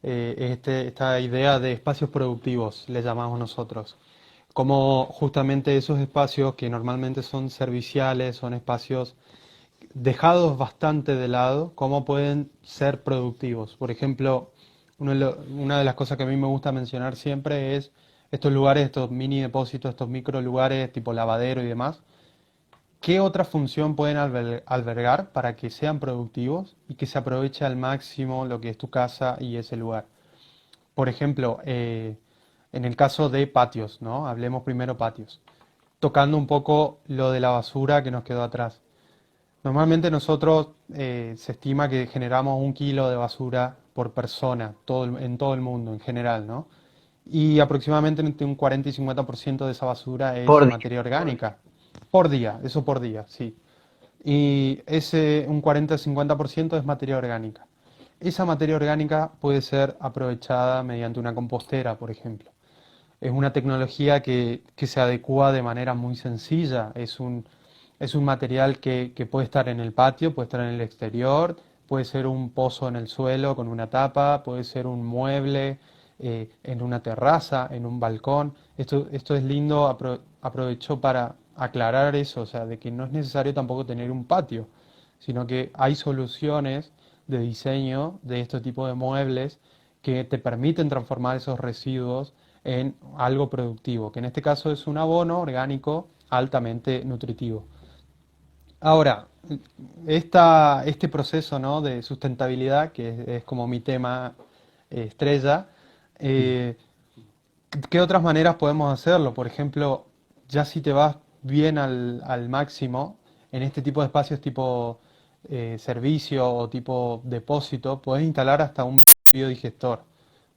esta idea de espacios productivos, le llamamos nosotros. Como justamente esos espacios que normalmente son serviciales, son espacios dejados bastante de lado, cómo pueden ser productivos. Por ejemplo, una de las cosas que a mí me gusta mencionar siempre es estos lugares, estos mini depósitos, estos micro lugares tipo lavadero y demás. ¿Qué otra función pueden albergar para que sean productivos y que se aproveche al máximo lo que es tu casa y ese lugar? Por ejemplo, en el caso de patios, ¿no? Hablemos primero patios. Tocando un poco lo de la basura que nos quedó atrás. Normalmente nosotros se estima que generamos 1 kilo de basura por persona en todo el mundo en general, ¿no? Y aproximadamente entre un 40 y 50% de esa basura es Por materia orgánica. Por día, eso por día, sí. Y ese un 40-50% es materia orgánica. Esa materia orgánica puede ser aprovechada mediante una compostera, por ejemplo. Es una tecnología que se adecua de manera muy sencilla. Es un material que puede estar en el patio, puede estar en el exterior, puede ser un pozo en el suelo con una tapa, puede ser un mueble en una terraza, en un balcón. Esto es lindo, aprovecho para aclarar eso, o sea, de que no es necesario tampoco tener un patio, sino que hay soluciones de diseño de este tipo de muebles que te permiten transformar esos residuos en algo productivo, que en este caso es un abono orgánico altamente nutritivo. Ahora, este proceso, ¿no?, de sustentabilidad, que es como mi tema estrella, eh, ¿qué otras maneras podemos hacerlo? Por ejemplo, ya si te vas bien al máximo, en este tipo de espacios tipo servicio o tipo depósito, puedes instalar hasta un biodigestor.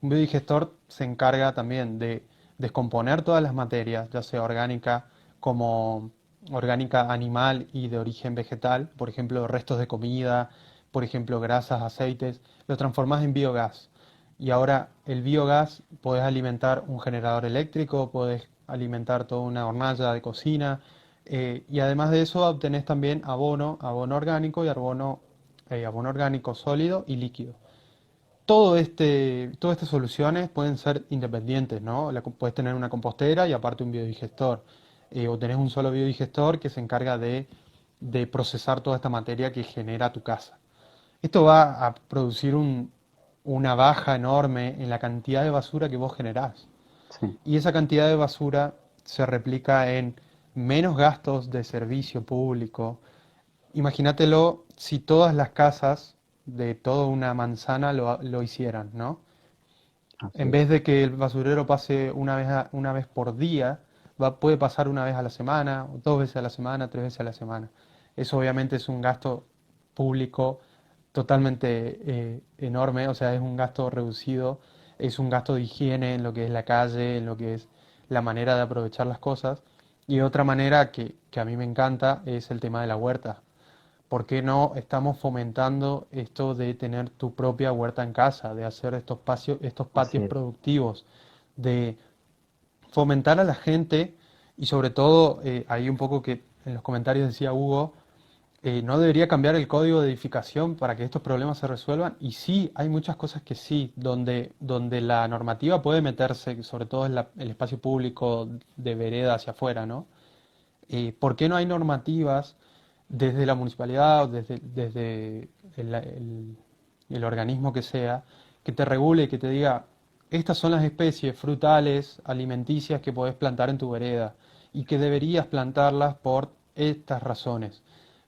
Un biodigestor se encarga también de descomponer todas las materias, ya sea orgánica como orgánica animal y de origen vegetal, por ejemplo, restos de comida, por ejemplo, grasas, aceites, lo transformas en biogás. Y ahora el biogás puedes alimentar un generador eléctrico, puedes alimentar toda una hornalla de cocina, y además de eso obtenés también abono orgánico y abono orgánico sólido y líquido. Todas estas soluciones pueden ser independientes, ¿no? Puedes tener una compostera y aparte un biodigestor, o tenés un solo biodigestor que se encarga de procesar toda esta materia que genera tu casa. Esto va a producir una baja enorme en la cantidad de basura que vos generás. Sí. Y esa cantidad de basura se replica en menos gastos de servicio público. Imagínatelo si todas las casas de toda una manzana lo hicieran, ¿no? Así En es. vez de que el basurero pase una vez por día, puede pasar una vez a la semana, o 2 veces a la semana, 3 veces a la semana. Eso obviamente es un gasto público totalmente enorme, o sea, es un gasto reducido, es un gasto de higiene en lo que es la calle, en lo que es la manera de aprovechar las cosas. Y otra manera que a mí me encanta es el tema de la huerta. ¿Por qué no estamos fomentando esto de tener tu propia huerta en casa, de hacer estos Así patios es. productivos, de fomentar a la gente y sobre todo, ahí un poco que en los comentarios decía Hugo, no debería cambiar el código de edificación para que estos problemas se resuelvan? Y sí, hay muchas cosas que sí, donde la normativa puede meterse, sobre todo en el espacio público de vereda hacia afuera, ¿no? ¿Por qué no hay normativas desde la municipalidad o desde el organismo que sea, que te regule, que te diga, estas son las especies frutales, alimenticias que podés plantar en tu vereda y que deberías plantarlas por estas razones,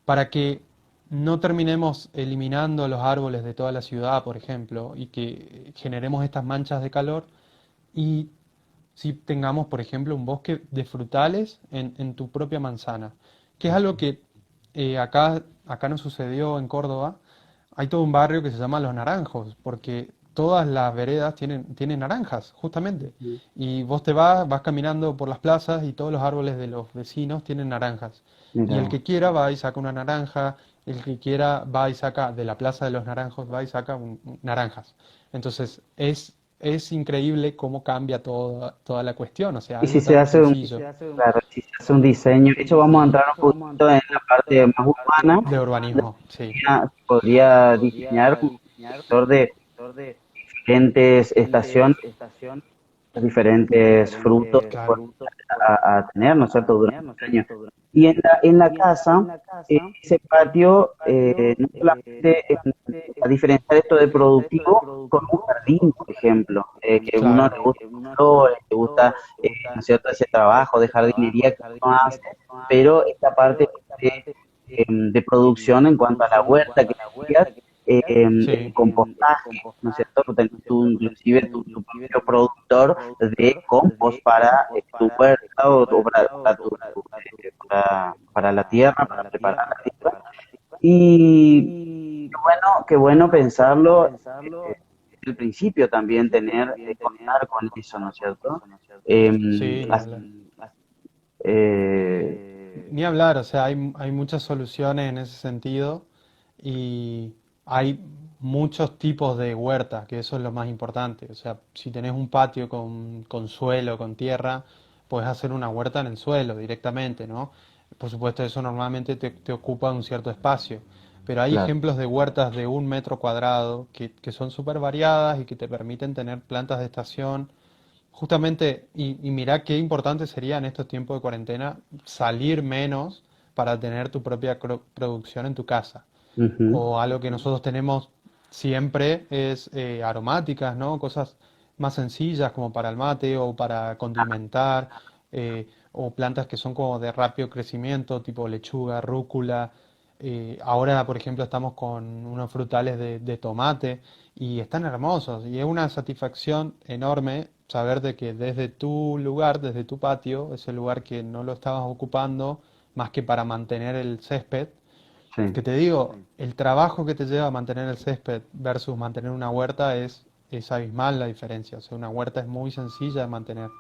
para que no terminemos eliminando los árboles de toda la ciudad, por ejemplo, y que generemos estas manchas de calor y si tengamos, por ejemplo, un bosque de frutales en tu propia manzana, que es algo que acá no sucedió en Córdoba. Hay todo un barrio que se llama Los Naranjos, porque todas las veredas tienen naranjas, justamente. Ujú. Y vos vas caminando por las plazas y todos los árboles de los vecinos tienen naranjas. Y Mira el vos. que quiera va y saca una naranja, el que quiera va y saca de la Plaza de los Naranjos, va y saca naranjas. Entonces es increíble cómo cambia toda la cuestión, o sea, Y si algo se tan hace un, sencillo claro, si se hace un diseño, de hecho vamos a entrar un poquito en la parte más urbana, de urbanismo, sí. se podría diseñar un sector de diferentes estaciones, diferentes frutos que Claro. pueden a tener, ¿no es cierto?, durante el año. Y en la casa, ese patio, no solamente a diferenciar esto de productivo con un jardín, por ejemplo, que uno le Claro. gusta las flores, le gusta, ¿no es cierto?, ese trabajo de jardinería que uno hace, pero esta parte de producción en cuanto a la huerta que decías, el Sí, compostaje, ¿no es cierto? Tenés tú inclusive tu propio productor de compost para tu huerta o para la tierra, para preparar la tierra. Y qué bueno pensarlo desde el principio también tener, contar con eso, ¿no es cierto? sí, ni hablar. Eh, Ni hablar, o sea, hay muchas soluciones en ese sentido y hay muchos tipos de huerta, que eso es lo más importante. O sea, si tenés un patio con suelo, con tierra, puedes hacer una huerta en el suelo directamente, ¿no? Por supuesto, eso normalmente te ocupa un cierto espacio, pero hay claro. ejemplos de huertas de 1 metro cuadrado que son súper variadas y que te permiten tener plantas de estación. Justamente, y mirá qué importante sería en estos tiempos de cuarentena salir menos para tener tu propia producción en tu casa. Ujú. O algo que nosotros tenemos siempre es aromáticas, ¿no? Cosas más sencillas como para el mate o para condimentar, o plantas que son como de rápido crecimiento, tipo lechuga, rúcula. Ahora, por ejemplo, estamos con unos frutales de tomate y están hermosos y es una satisfacción enorme saber de que desde tu lugar, desde tu patio, ese lugar que no lo estabas ocupando más que para mantener el césped, Sí. que te digo, el trabajo que te lleva a mantener el césped versus mantener una huerta es abismal la diferencia. O sea, una huerta es muy sencilla de mantener.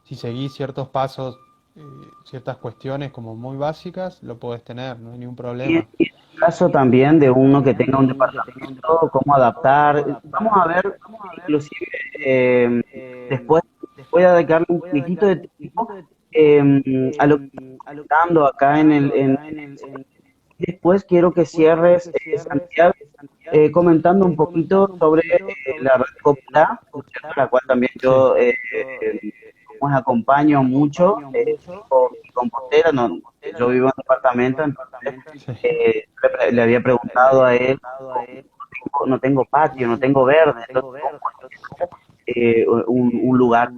Si seguís ciertos pasos, eh, ciertas cuestiones como muy básicas, lo puedes tener, no hay ningún problema. Y en el caso también de uno que tenga un departamento, cómo adaptar. Vamos a ver, inclusive, eh, después voy a dedicarle un poquitito de tiempo a lo que estamos dando acá después quiero que cierres, Santiago, comentando un poquito sobre la red Copla, ¿no es cierto?, la cual también Sí, yo pues, acompaño mucho, mi compostera, no, yo vivo en un departamento, entonces sí, le había preguntado a él, no tengo patio, no tengo verde, entonces ¿cómo es un lugar?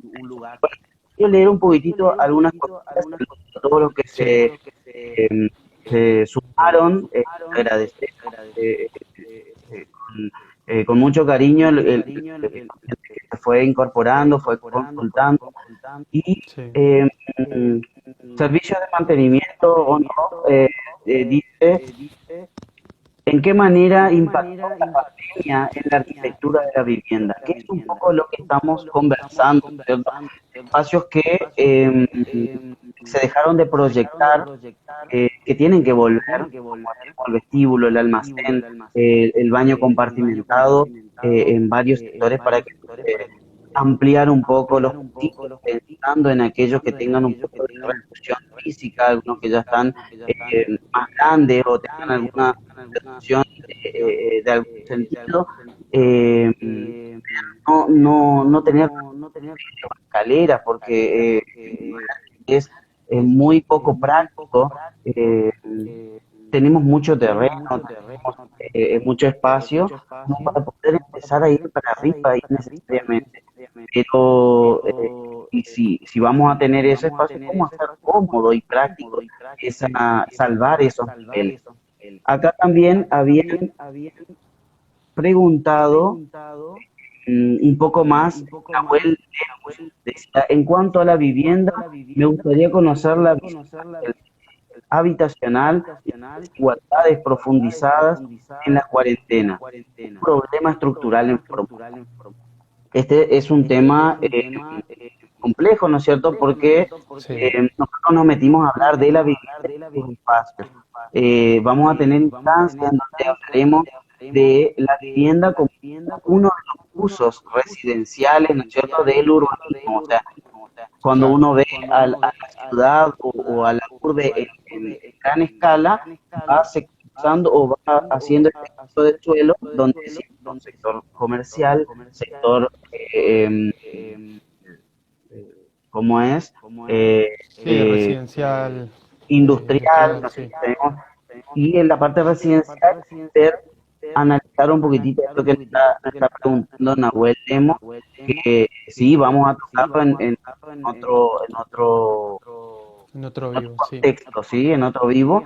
Quiero leer un poquitito algunas cositas, todo lo que sí. se sumaron, agradecer con mucho cariño el que fue incorporando, fue consultando y Sí. eh, servicios de mantenimiento o no, dice en qué manera impactó la pandemia en la arquitectura de la vivienda, que es un poco lo que estamos conversando, ¿cierto? Espacios que se dejaron de proyectar, que tienen que volver, como el vestíbulo, el almacén, el baño compartimentado, en varios sectores para que ampliar un poco los puntitos, pensando en aquellos que tengan un poco de reducción física, algunos que ya están más grandes o tengan alguna reducción de algún sentido, eh, no tener escaleras porque es muy poco práctico. eh, Tenemos mucho terreno, tenemos mucho espacio, no para poder empezar a ir para arriba innecesariamente. Pero y si vamos a tener ese espacio, ¿cómo hacer cómodo y práctico salvar esos niveles? Acá también habían preguntado un poco más, Nahuel decía, en cuanto a la vivienda, me gustaría conocer la visión habitacional y desigualdades profundizadas en la cuarentena, un problema estructural en forma. Este es un tema complejo, ¿no es cierto? Porque Sí. nosotros nos metimos a hablar de la vivienda en sus espacios. Vamos a tener instancias en donde hablaremos de la vivienda como uno de los usos residenciales, ¿no es cierto?, del urbanismo. O sea, cuando Claro. uno ve a la ciudad o a la urbe en gran escala, va sectorizando o va haciendo este uso de suelo, donde existe un sector comercial, sector, ¿cómo es? Eh, Sí, eh, residencial, Industrial, sector, no sé sí. si tenemos, y en la parte residencial, ver, analizar un poquitito esto que nos está preguntando Nahuel Lemos, que sí, vamos a tocarlo En otro en otro vivo, sí. contexto, ¿sí? En otro vivo,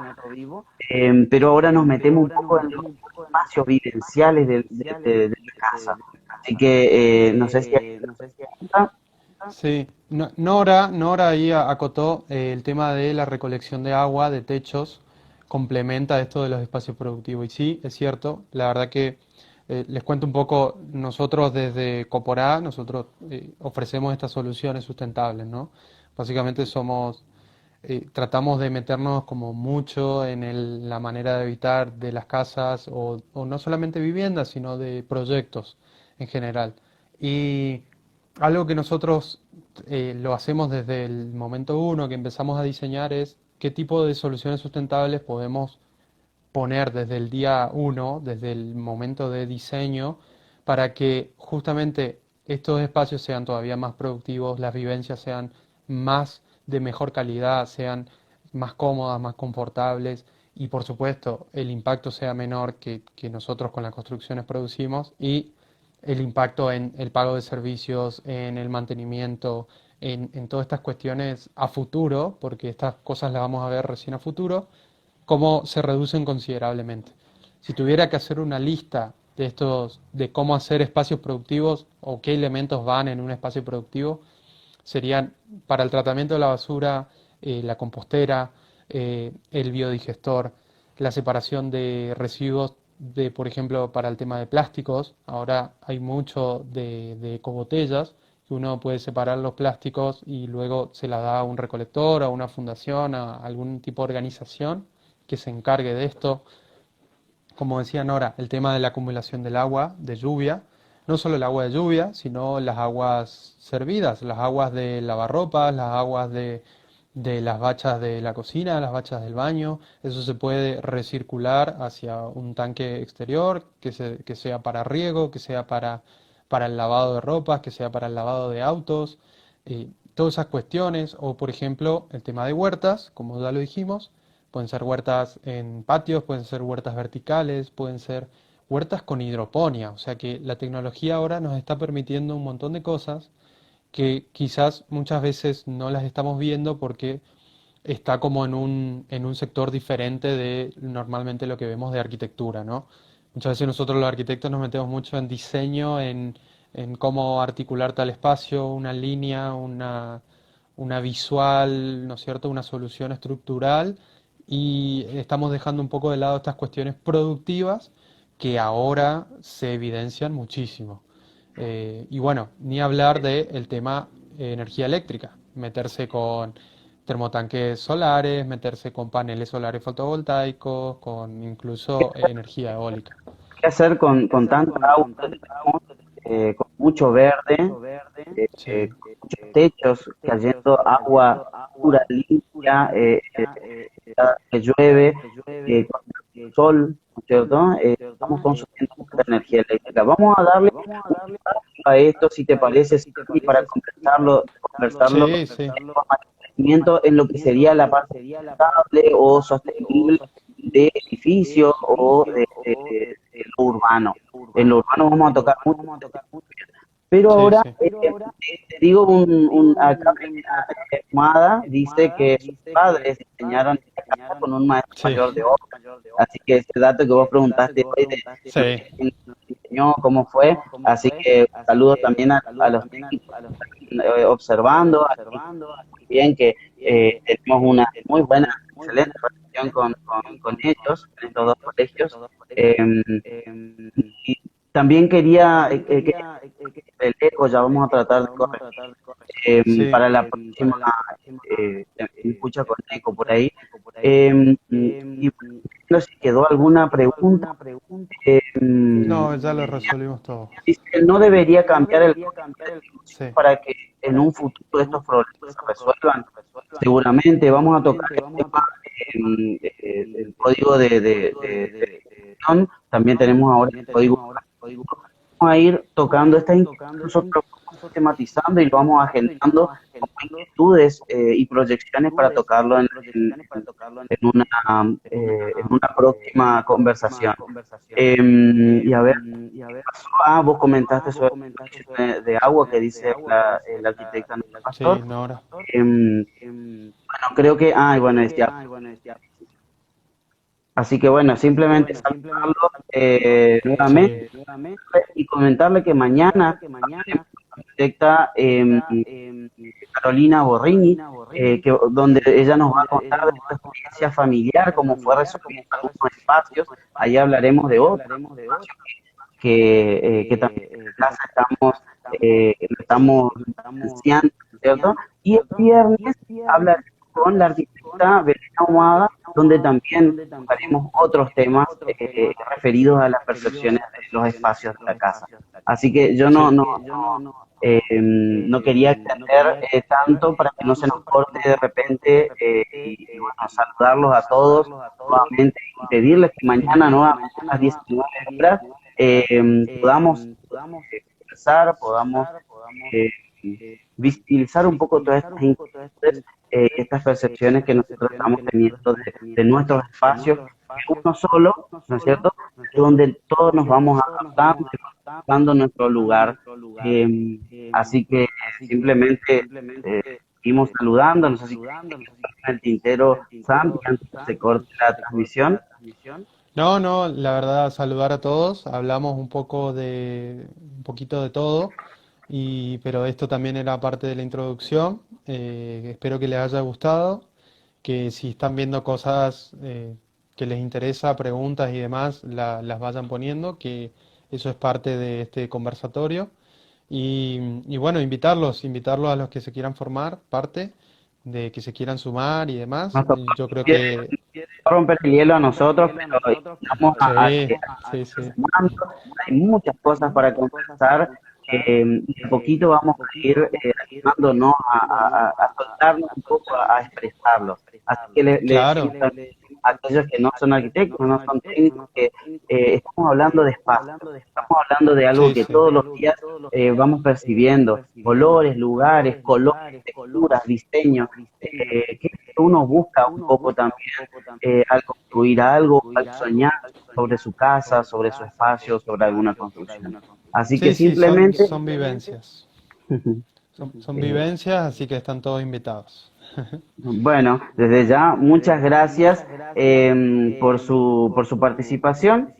pero ahora nos metemos un poco en los espacios vivenciales de la casa. Así que no sé si hay pregunta. Sí, Nora ahí acotó el tema de la recolección de agua de techos, complementa esto de los espacios productivos. Y sí, es cierto, la verdad que les cuento un poco, nosotros desde Coporá, nosotros ofrecemos estas soluciones sustentables, ¿no? Básicamente tratamos de meternos como mucho en la manera de habitar de las casas o no solamente viviendas, sino de proyectos en general. Y algo que nosotros lo hacemos desde el momento uno que empezamos a diseñar es qué tipo de soluciones sustentables podemos poner desde el día uno, desde el momento de diseño, para que justamente estos espacios sean todavía más productivos, las vivencias sean más de mejor calidad, sean más cómodas, más confortables y por supuesto el impacto sea menor que nosotros con las construcciones producimos y el impacto en el pago de servicios, en el mantenimiento, en todas estas cuestiones a futuro, porque estas cosas las vamos a ver recién a futuro, cómo se reducen considerablemente. Si tuviera que hacer una lista de estos, de cómo hacer espacios productivos o qué elementos van en un espacio productivo, serían para el tratamiento de la basura, la compostera, el biodigestor, la separación de residuos de, por ejemplo, para el tema de plásticos. Ahora hay mucho de ecobotellas que uno puede separar los plásticos y luego se la da a un recolector, a una fundación, a algún tipo de organización que se encargue de esto. Como decía Nora, el tema de la acumulación del agua de lluvia, no solo el agua de lluvia, sino las aguas servidas, las aguas de lavarropas, las aguas de las bachas de la cocina, las bachas del baño, eso se puede recircular hacia un tanque exterior, que sea para riego, que sea para el lavado de ropas, que sea para el lavado de autos, todas esas cuestiones, o por ejemplo el tema de huertas, como ya lo dijimos, pueden ser huertas en patios, pueden ser huertas verticales, pueden ser huertas con hidroponía, o sea que la tecnología ahora nos está permitiendo un montón de cosas que quizás muchas veces no las estamos viendo porque está como en un sector diferente de normalmente lo que vemos de arquitectura, ¿no? Muchas veces nosotros los arquitectos nos metemos mucho en diseño, en cómo articular tal espacio, una línea, una visual, ¿no es cierto?, una solución estructural, y estamos dejando un poco de lado estas cuestiones productivas que ahora se evidencian muchísimo. Y bueno, ni hablar del tema energía eléctrica, meterse con termotanques solares, meterse con paneles solares fotovoltaicos, con incluso energía eólica. ¿Qué hacer con tanta agua que tenemos, con mucho verde, Sí, con muchos techos, cayendo agua pura, limpia, cada vez que llueve, con el sol, ¿no es cierto? Estamos consumiendo mucha energía eléctrica. Vamos a darle a esto, si te parece, y para conversarlo sí, sí, con más conocimiento en lo que sería la parte sustentable o sostenible de edificios o de lo urbano. En lo urbano vamos a tocar mucho, pero sí, ahora sí. te digo, acá Mada dice que sus padres enseñaron esta casa con un maestro Sí, mayor de obra. Así que ese dato que vos preguntaste hoy de no sé sí, quién nos enseñó, cómo fue, así que saludos también a los técnicos que están observando, aquí bien que tenemos una muy buena, excelente relación con ellos, en estos dos colegios. Eh, y también quería que el eco, ya vamos a tratar de corregir sí. para la próxima, me escucha con eco por ahí. Y bueno, si quedó alguna pregunta, eh, No, ya lo resolvimos todo. dice que no debería cambiar el código de distribución Sí, para que en un futuro estos problemas se resuelvan. Seguramente vamos a tocar el tema del código de distribución, también tenemos ahora el código. Vamos a ir tocando estas inquietudes, nosotros vamos sistematizando y lo vamos agendando como inquietudes y proyecciones para tocarlo en una próxima conversación. Y a ver, vos comentaste sobre el proyecto de agua que dice el arquitecto Néstor sí, Pastor. Nora. Bueno, creo que, bueno, ya. Así que bueno, simplemente saludarlo Sí, nuevamente y comentarle que mañana hablaremos con la arquitecta Carolina Borrini, donde ella nos va a contar de su experiencia familiar, cómo fue resolviendo algunos espacios. Ahí hablaremos de otros espacios que también en la casa estamos ansiando, ¿cierto? Y el viernes hablaremos con la arquitecta Belén Ahumada, donde también tocaremos otros temas referidos a las percepciones de los espacios de la casa. Así que yo sí. no quería extender tanto para que no se nos corte de repente y bueno, saludarlos a todos nuevamente y pedirles que mañana nuevamente a las 19 horas podamos conversar, podamos eh, visibilizar un poco todas estas inquietudes, estas percepciones que nosotros estamos teniendo de nuestros espacios, que uno solo, ¿no es cierto?, donde todos nos vamos adaptando, dando nuestro lugar. Así que simplemente seguimos saludando, no sé si el tintero, Santi, antes que se corte la transmisión. No, no, la verdad, saludar a todos. Hablamos un poquito de todo, pero esto también era parte de la introducción. Espero que les haya gustado, que si están viendo cosas que les interesa, preguntas y demás, las vayan poniendo, que eso es parte de este conversatorio. Y bueno, invitarlos a los que se quieran formar parte, de que se quieran sumar y demás. Nos tocó Y yo creo que romper el hielo a nosotros, pero estamos sí, a sí, sí. sumando. Hay muchas cosas para conversar. Y de poquito vamos a ir animándonos a soltarnos un poco, a expresarlo. Así que le Claro, decimos también a aquellos que no son arquitectos, no son técnicos, que estamos hablando de espacio, estamos hablando de algo sí, que sí. todos los días vamos percibiendo, olores, lugares, colores, texturas, diseños, que uno busca un poco también al construir algo, al soñar sobre su casa, sobre su espacio, sobre alguna construcción. Así que Sí, sí, son, simplemente, son vivencias. Son eh, vivencias, así que están todos invitados. bueno, desde ya, muchas gracias por su participación.